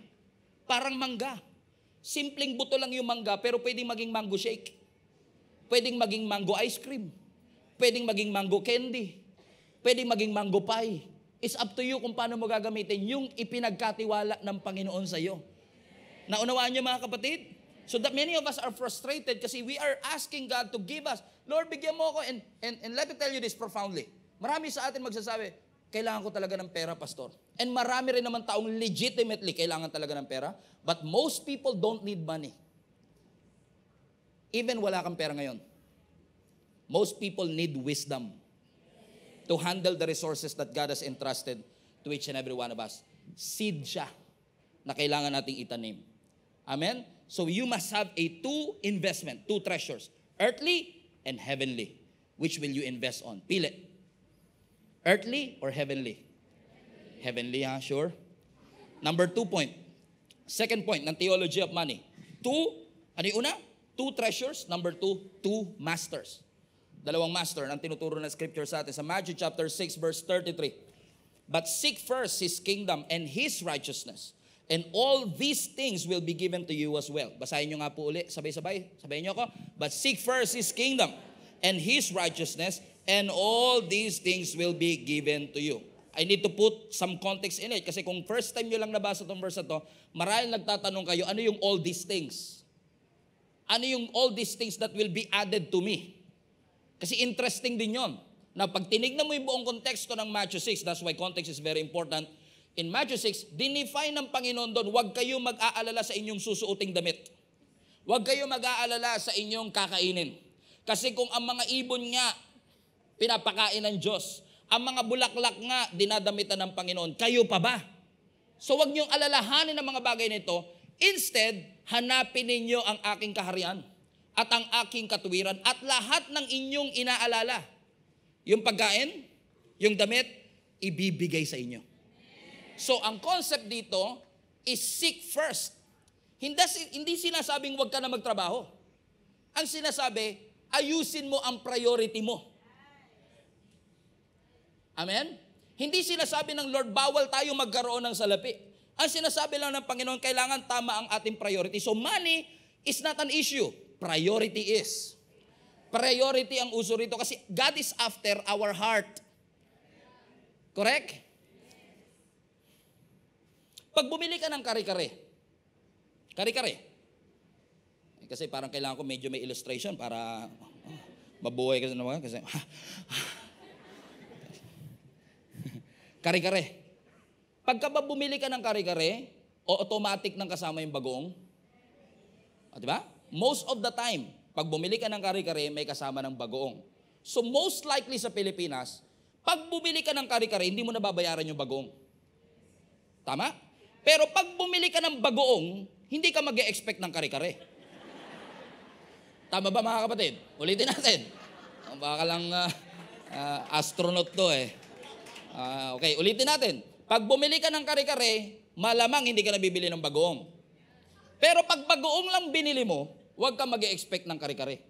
Parang mangga. Simpleng buto lang yung mangga, pero pwedeng maging mango shake. Pwedeng maging mango ice cream. Pwedeng maging mango candy. Pwedeng maging mango pie. It's up to you kung paano mo gagamitin yung ipinagkatiwala ng Panginoon sa iyo. Naunawaan niyo mga kapatid? So that many of us are frustrated kasi we are asking God to give us, Lord, bigyan mo ako, and let me tell you this profoundly. Marami sa atin magsasabi, kailangan ko talaga ng pera, Pastor. And marami rin naman taong legitimately kailangan talaga ng pera. But most people don't need money. Even wala kang pera ngayon. Most people need wisdom to handle the resources that God has entrusted to each and every one of us. seed siya na kailangan nating itanim. Amen? So you must have a two investment, two treasures, earthly and heavenly. Which will you invest on? Pili. Earthly or heavenly? Heavenly, ha? Sure? Number 2 point. Second point ng theology of money. Ano yung una? Two treasures. Number 2, two masters. Dalawang master ang tinuturo ng scripture sa atin sa Matthew chapter 6 verse 33. But seek first His kingdom and His righteousness, and all these things will be given to you as well. Basahin nyo nga po uli, sabay-sabay. Sabayin nyo ako. But seek first His kingdom and His righteousness, and all these things will be given to you. I need to put some context in it. Kasi kung first time nyo lang nabasa itong verse na to, marahil nagtatanong kayo, ano yung all these things? Ano yung all these things that will be added to me? Kasi interesting din yon. Na pag tinignan mo yung buong konteksto ng Matthew 6, that's why context is very important. In Matthew 6, dinefine ng Panginoon doon, huwag kayo mag-aalala sa inyong susuoting damit. Huwag kayo mag-aalala sa inyong kakainin. Kasi kung ang mga ibon nga, pinapakain ng Diyos, ang mga bulaklak nga, dinadamitan ng Panginoon, kayo pa ba? So huwag niyong alalahanin ang mga bagay nito. Instead, hanapin ninyo ang aking kaharian at ang aking katuwiran at lahat ng inyong inaalala. Yung pagkain, yung damit, ibibigay sa inyo. So, ang concept dito is seek first. Hindi sinasabing huwag ka na magtrabaho. Ang sinasabi, ayusin mo ang priority mo. Amen? Hindi sinasabi ng Lord, bawal tayo magkaroon ng salapi. Ang sinasabi lang ng Panginoon, kailangan tama ang ating priority. So, money is not an issue. Priority is. Priority ang uso rito kasi God is after our heart. Correct? Pag bumili ka ng kare-kare, kasi parang kailangan ko medyo may illustration para mabuhay kasi naman kasi kare-kare. Pagka ba bumili ka ng kare-kare, automatic nang kasama yung bagoong. Di ba? Most of the time, pag bumili ka ng kare-kare, may kasama ng bagoong. So most likely sa Pilipinas, pag bumili ka ng kare-kare, hindi mo nababayaran yung bagoong. Tama? Pero pag bumili ka ng bagoong, hindi ka mag-e-expect ng kare-kare. Tama ba mga kapatid? Ulitin natin. Baka lang astronaut to eh. Okay, ulitin natin. Pag bumili ka ng kare-kare, malamang hindi ka nabibili ng bagoong. Pero pag bagoong lang binili mo, huwag ka mag-e-expect ng kare-kare.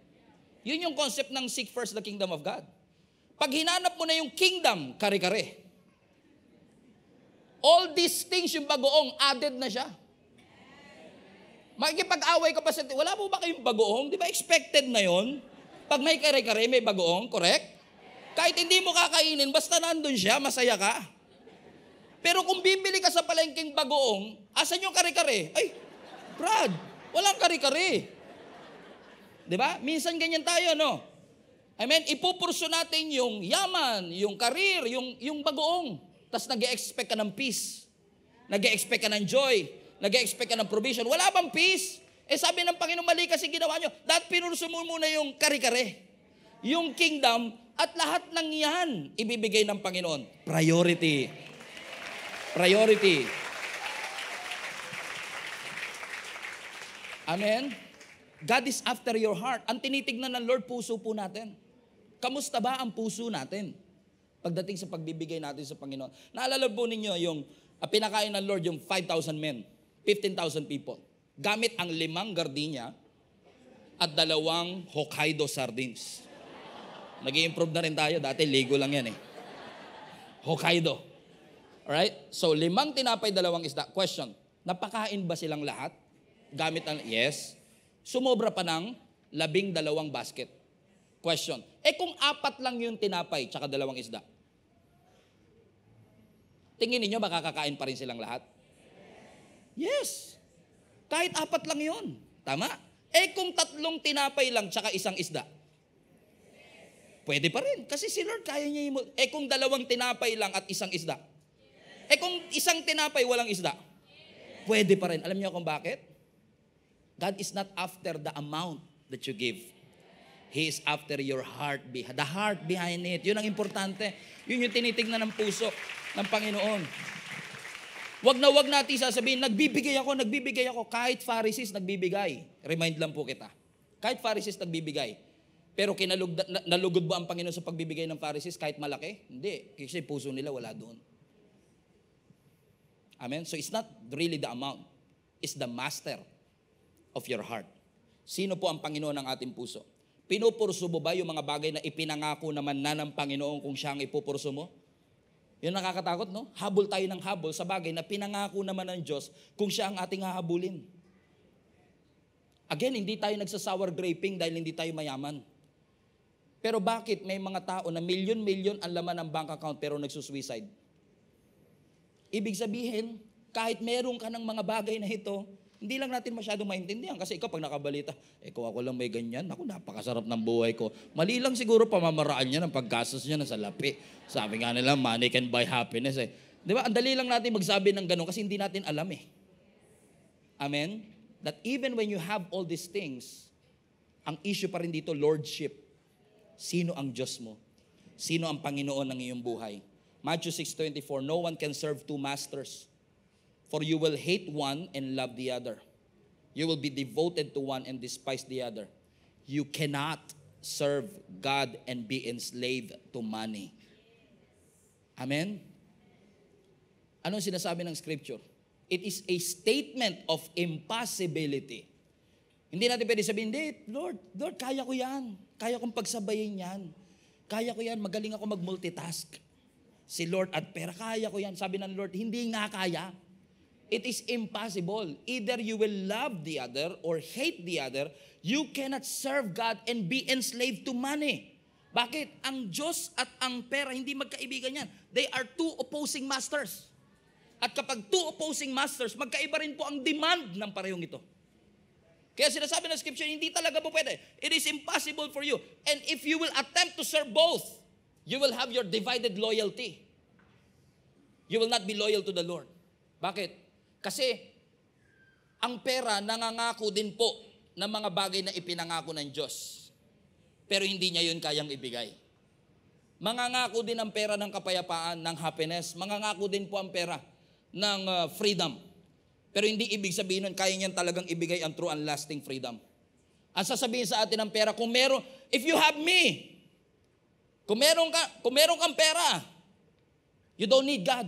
Yun yung concept ng seek first the kingdom of God. Pag hinanap mo na yung kingdom, kare-kare. All these things, yung bagoong, added na siya. Makikipag-away ka pa sa, wala po ba kayong bagoong? Di ba expected na yon? Pag may kare-kare, may bagoong, correct? Kahit hindi mo kakainin, basta nandun siya, masaya ka. Pero kung bibili ka sa palengking bagoong, asan yung kare-kare? Ay, Brad, walang kare-kare. Diba? Minsan ganyan tayo, no? I mean, ipupurso natin yung yaman, yung karir, yung bagoong. Tapos nag-e-expect ka ng peace. Nag-e-expect ka ng joy. Nag-e-expect ka ng provision. Wala bang peace? Sabi ng Panginoon, mali kasi ginawa nyo. Dahil pinurso mo muna yung kare-kare. Yung kingdom, at lahat ng yan, ibibigay ng Panginoon. Priority. Priority. Amen? God is after your heart. Ang tinitignan ng Lord, puso po natin. Kamusta ba ang puso natin? Pagdating sa pagbibigay natin sa Panginoon. Naalala po ninyo yung pinakain ng Lord yung 5,000 men, 15,000 people. Gamit ang 5 gardenia at 2 Hokkaido sardines. Nag-i-improve na rin tayo. Dati ligo lang yan eh. Hokkaido. Alright? So 5 tinapay, 2 isda. Question, napakain ba silang lahat? Gamit ang, yes. Sumobra pa ng 12 basket. Question, kung 4 lang yung tinapay tsaka 2 isda, tingin niyo makakakain pa rin silang lahat? Yes. Kahit 4 lang yun. Tama? Kung 3 tinapay lang tsaka 1 isda, pwede pa rin. Kasi si Lord kaya niya yung... kung 2 tinapay lang at 1 isda, kung 1 tinapay walang isda, pwede pa rin. Alam niyo kung bakit? God is not after the amount that you give. He is after your heart. The heart behind it. Yun ang importante. Yun yung tinitignan ng puso ng Panginoon. Wag natin sasabihin, nagbibigay ako. Kahit Pharisees, nagbibigay. Remind lang po kita. Kahit Pharisees, nagbibigay. Pero nalugod ba ang Panginoon sa pagbibigay ng Pharisees kahit malaki? Hindi. Kasi puso nila wala doon. Amen? So it's not really the amount. It's the master of your heart. Sino po ang Panginoon ng ating puso? Pinupurso mo ba yung mga bagay na ipinangako naman na ng Panginoon kung siya ang ipupurso mo? Yun nakakatakot, no? Habol tayo ng habol sa bagay na pinangako naman ng Diyos kung siya ang ating hahabulin. Again, hindi tayo nagsasour graping dahil hindi tayo mayaman. Pero bakit may mga tao na milyon-milyon ang laman ng bank account pero nagsusuicide? Ibig sabihin, kahit meron ka ng mga bagay na ito, hindi lang natin masyadong maintindihan. Kasi ikaw pag nakabalita, kung ako lang may ganyan, ako napakasarap ng buhay ko. Mali lang siguro pamamaraan niya ng paggastos niya ng salapi. Sabi nga nila, money can buy happiness eh. Di ba? Ang dali lang natin magsabi ng ganun kasi hindi natin alam eh. Amen? That even when you have all these things, ang issue pa rin dito, lordship. Sino ang Diyos mo? Sino ang Panginoon ng iyong buhay? Matthew 6:24, no one can serve two masters. For you will hate one and love the other. You will be devoted to one and despise the other. You cannot serve God and be enslaved to money. Amen? Anong sinasabi ng Scripture? It is a statement of impossibility. Hindi natin pwede sabihin, hindi, Lord, kaya ko yan. Kaya kong pagsabayin yan. Kaya ko yan, magaling ako mag-multitask. Si Lord at pera, kaya ko yan. Sabi ng Lord, hindi nga kaya. It is impossible. Either you will love the other or hate the other. You cannot serve God and be enslaved to money. Bakit? Ang Diyos at ang pera, hindi magkaibigan yan. They are two opposing masters. At kapag two opposing masters, magkaiba rin po ang demand ng parehong ito. Kaya sinasabi ng Scripture, hindi talaga po pwede. It is impossible for you. And if you will attempt to serve both, you will have your divided loyalty. You will not be loyal to the Lord. Bakit? Kasi ang pera nangangako din po ng mga bagay na ipinangako ng Diyos. Pero hindi niya yun kayang ibigay. Mangangako din ang pera ng kapayapaan, ng happiness. Mangangako din po ang pera ng freedom. Pero hindi ibig sabihin nun, kaya niyan talagang ibigay ang true and lasting freedom. Ang sasabihin sa atin ng pera, kung meron, if you have me, kung meron kang pera, you don't need God.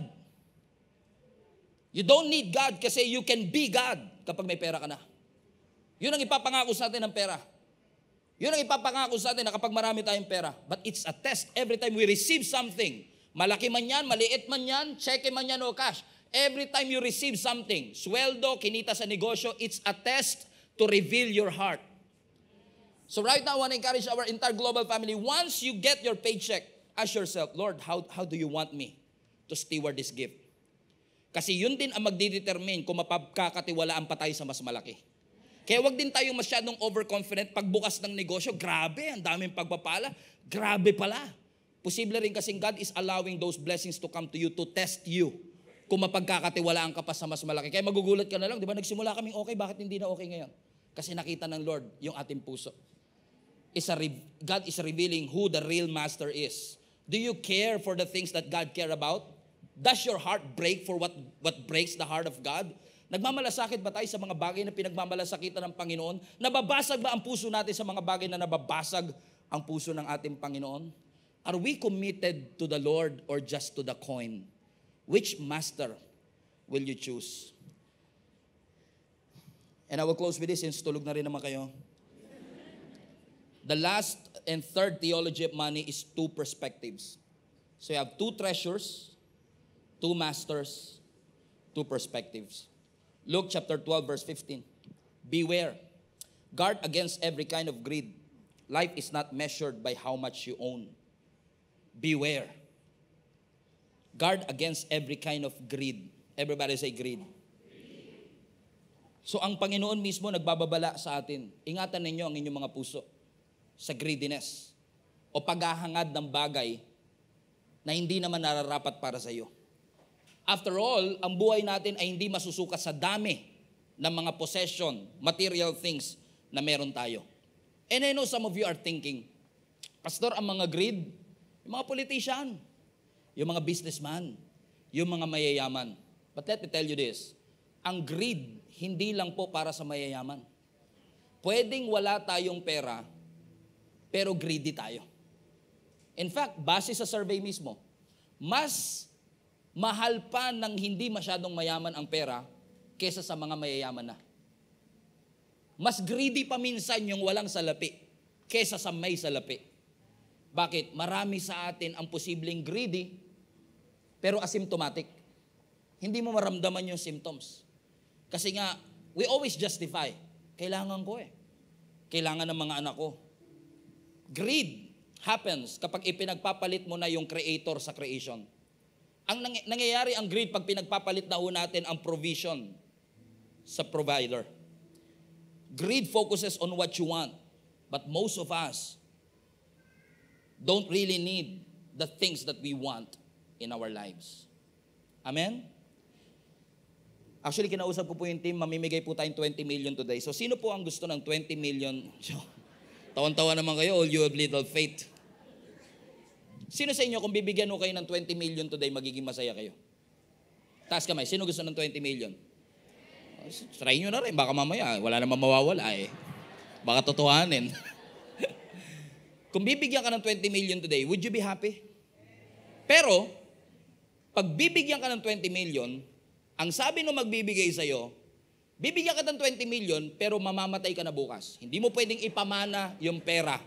You don't need God kasi you can be God kapag may pera ka na. Yun ang ipapangako sa atin ng pera. Yun ang ipapangako sa atin na kapag marami tayong pera. But it's a test. Every time we receive something, malaki man yan, maliit man yan, cheque man yan o cash. Every time you receive something, sweldo, kinita sa negosyo, it's a test to reveal your heart. So right now, I want to encourage our entire global family, once you get your paycheck, ask yourself, Lord, how do you want me to steward this gift? Kasi yun din ang magdidetermine kung mapagkakatiwalaan pa tayo sa mas malaki. Kaya wag din tayong masyadong overconfident. Pagbukas ng negosyo, grabe, ang daming pagpapala. Grabe pala. Posible rin kasing God is allowing those blessings to come to you to test you. Kung mapagkakatiwalaan ka pa sa mas malaki. Kaya magugulat ka na lang, di ba? Nagsimula kaming okay, bakit hindi na okay ngayon? Kasi nakita ng Lord yung ating puso. God is revealing who the real master is. Do you care for the things that God care about? Does your heart break for what breaks the heart of God? Nagmamalasakit ba tayo sa mga bagay na pinagmamalasakitan ng Panginoon? Nababasag ba ang puso natin sa mga bagay na nababasag ang puso ng ating Panginoon? Are we committed to the Lord or just to the coin? Which master will you choose? And I will close with this since tulog na rin naman kayo. The last and third theology of money is two perspectives. So you have two treasures, two masters, two perspectives. Luke chapter 12 verse 15. Beware. Guard against every kind of greed. Life is not measured by how much you own. Beware. Guard against every kind of greed. Everybody say greed. So ang Panginoon mismo nagbababala sa atin. Ingatan ninyo ang inyong mga puso sa greediness o paghahangad ng bagay na hindi naman nararapat para sa iyo. After all, ang buhay natin ay hindi masusukat sa dami ng mga possession, material things na meron tayo. And I know some of you are thinking, Pastor, ang mga greed, yung mga politician, yung mga businessman, yung mga mayayaman. But let me tell you this, ang greed, hindi lang po para sa mayayaman. Pwedeng wala tayong pera, pero greedy tayo. In fact, base sa survey mismo, mas mahal pa ng hindi masyadong mayaman ang pera kesa sa mga mayayaman na. Mas greedy pa minsan yung walang salapi kesa sa may salapi. Bakit? Marami sa atin ang posibleng greedy pero asymptomatic. Hindi mo maramdaman yung symptoms. Kasi nga, we always justify. Kailangan ko eh. Kailangan ng mga anak ko. Greed happens kapag ipinagpapalit mo na yung creator sa creation. Ang nangyayari ang greed pag pinagpapalit na ho natin ang provision sa provider. Greed focuses on what you want. But most of us don't really need the things that we want in our lives. Amen? Actually, kinausap ko po yung team, mamimigay po tayong 20 million today. So, sino po ang gusto ng 20 million? Tawan-tawa naman kayo, all you have little faith. Sino sa inyo, kung bibigyan mo kayo ng 20 million today, magiging masaya kayo? Taas kamay, sino gusto ng 20 million? Try nyo na rin, baka mamaya, wala namang mawawala eh. Baka totohanin. Kung bibigyan ka ng 20 million today, would you be happy? Pero, pag bibigyan ka ng 20 million, ang sabi nung magbibigay sa'yo, bibigyan ka ng 20 million, pero mamamatay ka na bukas. Hindi mo pwedeng ipamana yung pera.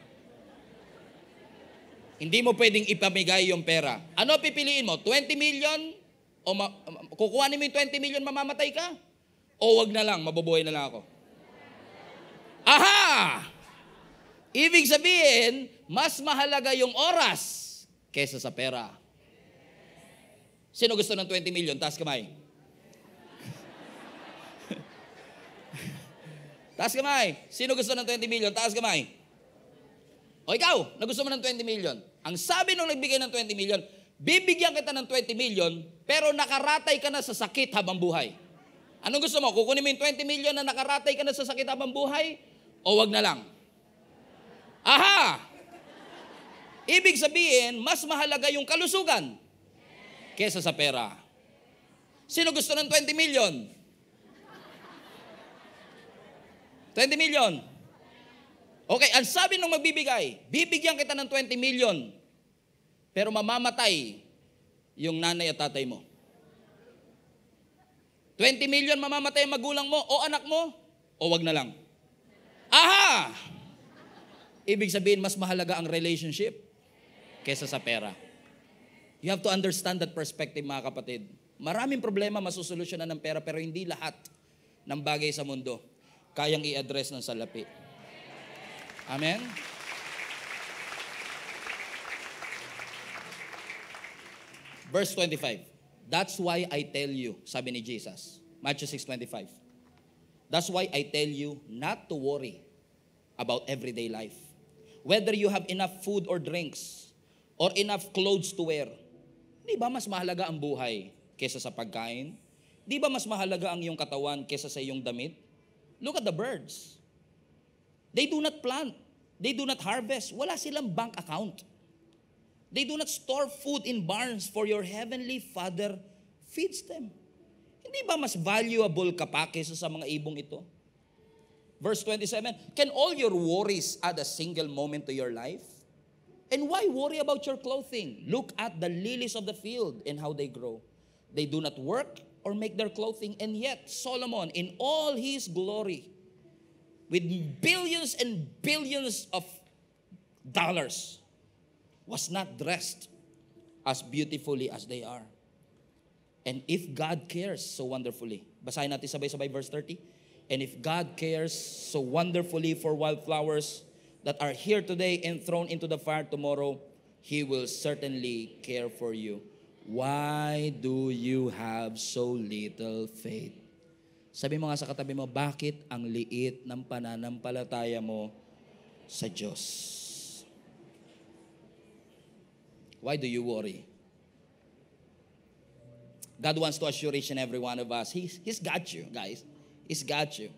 Hindi mo pwedeng ipamigay yung pera. Ano pipiliin mo? 20 million? O kukuhanin mo yung 20 million, mamamatay ka? O wag na lang, mabubuhay na lang ako. Aha! Ibig sabihin, mas mahalaga yung oras kesa sa pera. Sino gusto ng 20 million? Taas kamay. Taas kamay. Sino gusto ng 20 million? Taas kamay. O ikaw, na gusto mo ng 20 million. Ang sabi nung nagbigay ng 20 million, bibigyan kita ng 20 million, pero nakaratay ka na sa sakit habang buhay. Anong gusto mo? Kukunin mo yung 20 million na nakaratay ka na sa sakit habang buhay? O wag na lang? Aha! Ibig sabihin, mas mahalaga yung kalusugan kesa sa pera. Sino gusto ng 20 million? 20 million. Okay, ang sabi nung magbibigay, bibigyan kita ng 20 million, pero mamamatay yung nanay at tatay mo. 20 million mamamatay ang magulang mo o anak mo, o wag na lang? Aha! Ibig sabihin, mas mahalaga ang relationship kesa sa pera. You have to understand that perspective, mga kapatid. Maraming problema masusolusyonan ng pera, pero hindi lahat ng bagay sa mundo kayang i-address ng salapi. Amen? Verse 25. That's why I tell you, sabi ni Jesus, Matthew 6:25. That's why I tell you not to worry about everyday life. Whether you have enough food or drinks, or enough clothes to wear. Di ba mas mahalaga ang buhay kesa sa pagkain? Di ba mas mahalaga ang iyong katawan kesa sa iyong damit? Look at the birds. They do not plant. They do not harvest. Wala silang bank account. They do not store food in barns, for your heavenly Father feeds them. Hindi ba mas valuable ka pa kesa sa mga ibong ito? Verse 27, can all your worries add a single moment to your life? And why worry about your clothing? Look at the lilies of the field and how they grow. They do not work or make their clothing, and yet Solomon, in all his glory, with billions and billions of dollars, was not dressed as beautifully as they are. And if God cares so wonderfully, basahin natin sabay-sabay verse 30. And if God cares so wonderfully for wildflowers that are here today and thrown into the fire tomorrow, He will certainly care for you. Why do you have so little faith? Sabi mo nga sa katabi mo, bakit ang liit ng pananampalataya mo sa Diyos? Why do you worry? God wants to assure each and every one of us, He's got you, guys. He's got you.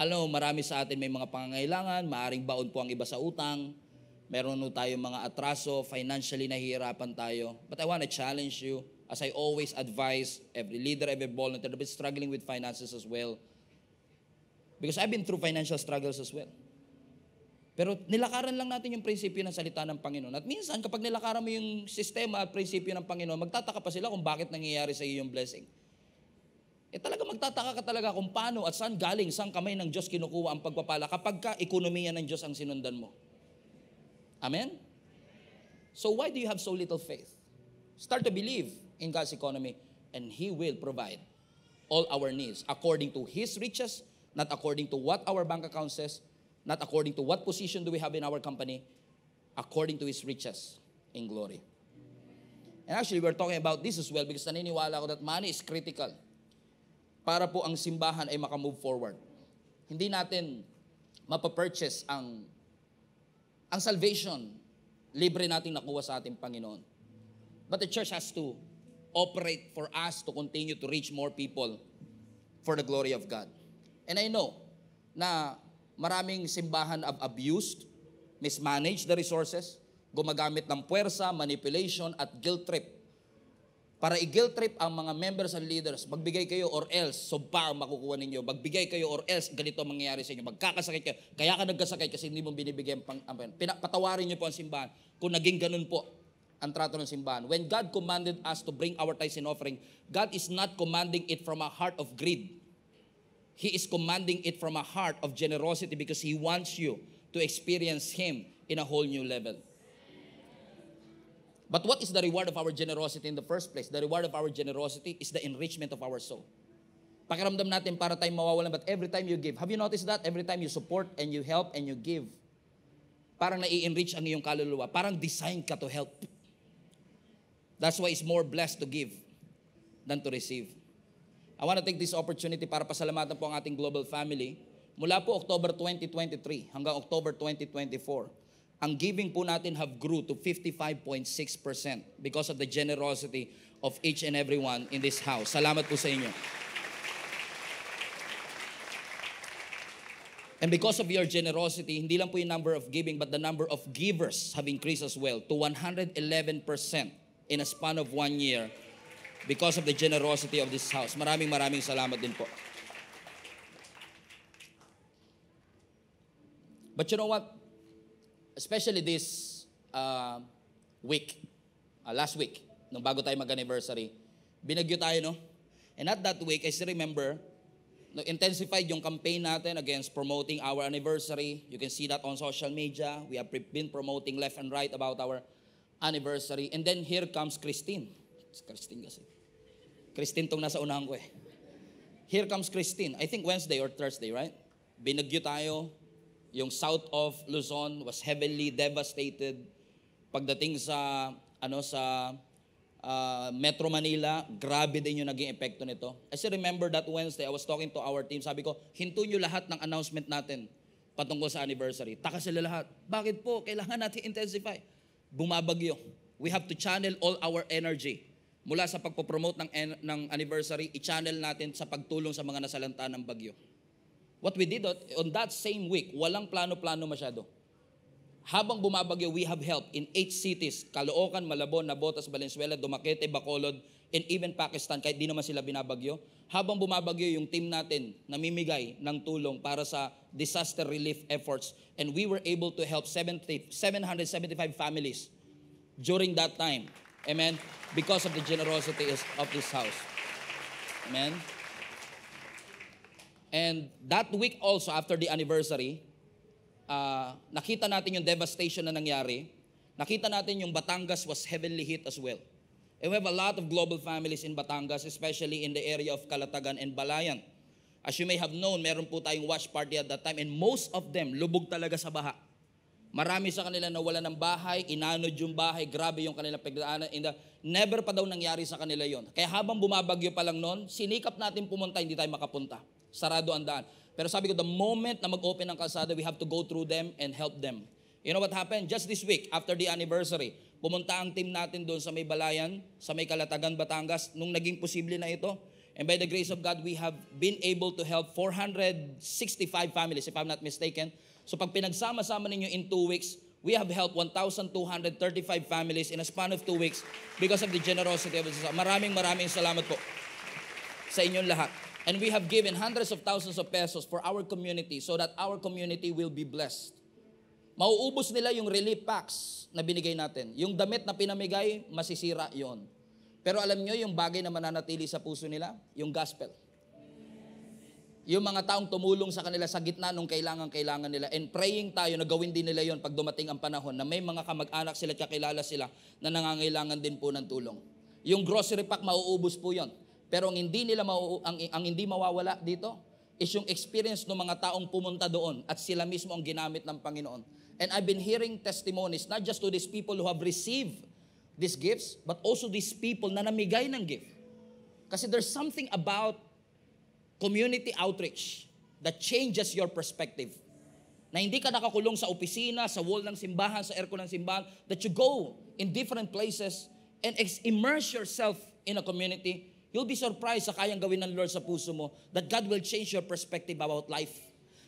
Alam mo, marami sa atin may mga pangangailangan, maaring baon po ang iba sa utang, meron po tayong mga atraso, financially nahihirapan tayo. But I want to challenge you, as I always advise every leader, every volunteer that is struggling with finances as well. Because I've been through financial struggles as well. Pero nilakaran lang natin yung prinsipyo ng salita ng Panginoon. At minsan, kapag nilakaran mo yung sistema at prinsipyo ng Panginoon, magtataka pa sila kung bakit nangyayari sa iyo yung blessing. Talaga magtataka ka talaga kung paano at saan galing, saan kamay ng Diyos kinukuha ang pagpapala kapag ka ekonomiya ng Diyos ang sinundan mo. Amen? So why do you have so little faith? Start to believe in God's economy and He will provide all our needs according to His riches, not according to what our bank account says, not according to what position do we have in our company, according to His riches in glory. And actually, we're talking about this as well because naniniwala ko that money is critical para po ang simbahan ay makamove forward. Hindi natin mapapurchase ang salvation, libre nating nakuha sa ating Panginoon. But the church has to operate for us to continue to reach more people for the glory of God. And I know na maraming simbahan have abused, mismanaged the resources, gumagamit ng puwersa, manipulation at guilt trip. Para i-guilt trip ang mga members and leaders, magbigay kayo or else, sumpa ang makukuha ninyo. Magbigay kayo or else, ganito ang mangyayari sa inyo. Magkakasakit kayo. Kaya ka nagkasakit kasi hindi mo binibigyan patawarin niyo po ang simbahan kung naging ganun po ang trato ng simbahan. When God commanded us to bring our tithes and offering, God is not commanding it from a heart of greed. He is commanding it from a heart of generosity because He wants you to experience Him in a whole new level. But what is the reward of our generosity in the first place? The reward of our generosity is the enrichment of our soul. Pakiramdam natin para tayong mawawalan, but every time you give, have you noticed that? Every time you support and you help and you give, parang nai-enrich ang iyong kaluluwa. Parang designed ka to help. That's why it's more blessed to give than to receive. I want to take this opportunity para pasalamatan po ang ating global family. Mula po October 2023 hanggang October 2024, ang giving po natin have grew to 55.6% because of the generosity of each and everyone in this house. Salamat po sa inyo. And because of your generosity, hindi lang po yung number of giving, but the number of givers have increased as well to 111% in a span of 1 year because of the generosity of this house. Maraming salamat din po. But you know what? Especially this week, last week, nung bago tayo mag-anniversary, binagyo tayo, no? And at that week, I still remember, intensified yung campaign natin against promoting our anniversary. You can see that on social media. We have been promoting left and right about our anniversary. And then here comes Christine. Christine kasi. Christine tong nasa unahan ko eh. Here comes Christine. I think Wednesday or Thursday, right? Binagyo tayo. Yung south of Luzon was heavily devastated. Pagdating sa Metro Manila, grabe din yung naging epekto nito. I still remember that Wednesday, I was talking to our team. Sabi ko, hinto nyo lahat ng announcement natin patungkol sa anniversary. Taka sila lahat. Bakit po? Kailangan natin intensify. Bumabagyo. We have to channel all our energy. Mula sa pagpopromote ng anniversary, i-channel natin sa pagtulong sa mga nasalanta ng bagyo. What we did on that same week, walang plano-plano masyado. Habang bumabagyo, we have helped in 8 cities, Caloocan, Malabon, Navotas, Valenzuela, Dumaguete, Bacolod, and even Pakistan, kahit di naman sila binabagyo. Habang bumabagyo, yung team natin namimigay ng tulong para sa disaster relief efforts, and we were able to help 775 families during that time. Amen? Because of the generosity of this house. Amen? And that week also, after the anniversary, nakita natin yung devastation na nangyari. Nakita natin yung Batangas was heavily hit as well. And we have a lot of global families in Batangas, especially in the area of Calatagan and Balayan. As you may have known, meron po tayong watch party at that time, and most of them lubog talaga sa baha. Marami sa kanila nawala ng bahay, inanod yung bahay, grabe yung kanilang pagdaanan. Never pa daw nangyari sa kanila yon. Kaya habang bumabagyo pa lang noon, sinikap natin pumunta, hindi tayo makapunta. Sarado ang daan. Pero sabi ko, the moment na mag-open ang kalsada, we have to go through them and help them. You know what happened? Just this week, after the anniversary, pumunta ang team natin doon sa may Balayan, sa may Calatagan, Batangas, nung naging posible na ito. And by the grace of God, we have been able to help 465 families, if I'm not mistaken. So pag pinagsama-sama ninyo in 2 weeks, We have helped 1,235 families in a span of 2 weeks because of the generosity of Jesus. Maraming salamat po sa inyong lahat. And we have given hundreds of thousands of pesos for our community so that our community will be blessed. Mauubos nila yung relief packs na binigay natin. Yung damit na pinamigay, masisira yon. Pero alam nyo, yung bagay na mananatili sa puso nila, yung gospel. Yung mga taong tumulong sa kanila sa gitna nung kailangan nila. And praying tayo na gawin din nila yon pag dumating ang panahon na may mga kamag-anak sila at kakilala sila na nangangailangan din po ng tulong. Yung grocery pack, mauubos po yon. Pero ang hindi nila ang hindi mawawala dito is yung experience ng mga taong pumunta doon at sila mismo ang ginamit ng Panginoon. And I've been hearing testimonies not just to these people who have received these gifts, but also these people na namigay ng gift. Kasi there's something about community outreach that changes your perspective. Na hindi ka nakakulong sa opisina, sa wall ng simbahan, sa aircon ng simbahan, that you go in different places and immerse yourself in a community. You'll be surprised sa kayang gawin ng Lord sa puso mo that God will change your perspective about life.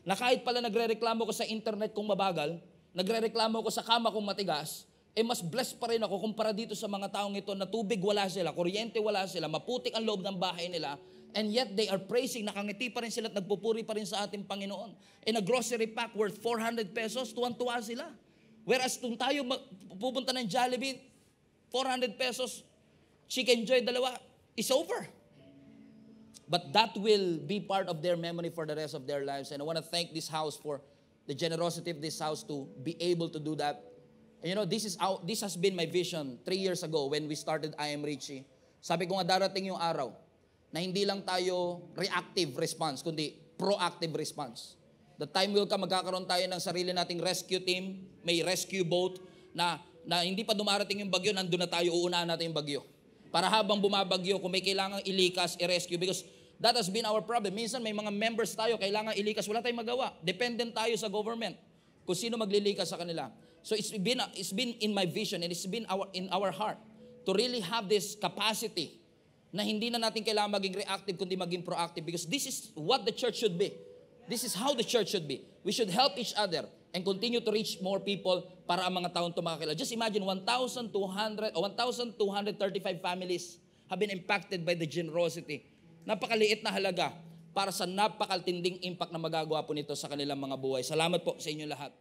Na kahit pala nagre-reklamo ko sa internet kung mabagal, nagre-reklamo ko sa kama kung matigas, mas blessed pa rin ako kumpara dito sa mga taong ito na tubig wala sila, kuryente wala sila, maputik ang loob ng bahay nila, and yet they are praising, nakangiti pa rin sila at nagpupuri pa rin sa ating Panginoon. In a grocery pack worth 400 pesos, tuwan-tuwa sila. Whereas kung tayo pupunta ng Jollibee, 400 pesos, Chicken Joy, dalawa, is over. But that will be part of their memory for the rest of their lives. And I want to thank this house for the generosity of this house to be able to do that. And you know, this has been my vision 3 years ago when we started I Am Richie. Sabi ko nga darating yung araw na hindi lang tayo reactive response, kundi proactive response. The time will come, magkakaroon tayo ng sarili nating rescue team, may rescue boat, na hindi pa dumarating yung bagyo, nandun na tayo, uunahan natin yung bagyo. Para habang bumabagyo, kung may kailangang ilikas, i-rescue. Because that has been our problem. Minsan may mga members tayo, kailangan ilikas, wala tayong magawa. Dependent tayo sa government, kung sino maglilikas sa kanila. So it's been in my vision, and it's been in our heart, to really have this capacity na hindi na natin kailangan maging reactive kundi maging proactive, because this is what the church should be. This is how the church should be. We should help each other and continue to reach more people para ang mga taong tumakakilala. Just imagine 1,235 families have been impacted by the generosity. Napakaliit na halaga para sa napakatinding impact na magagawa po nito sa kanilang mga buhay. Salamat po sa inyo lahat.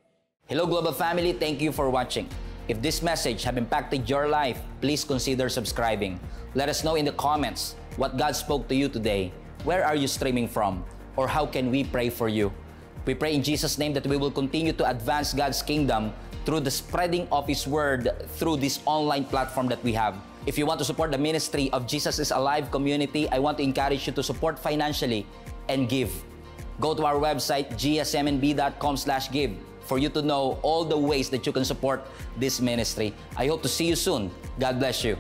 Hello Global Family, thank you for watching. If this message have impacted your life, please consider subscribing. Let us know in the comments what God spoke to you today. Where are you streaming from? Or how can we pray for you? We pray in Jesus' name that we will continue to advance God's kingdom through the spreading of His Word through this online platform that we have. If you want to support the ministry of Jesus is Alive community, I want to encourage you to support financially and give. Go to our website, gsmnb.com/give. for you to know all the ways that you can support this ministry. I hope to see you soon. God bless you.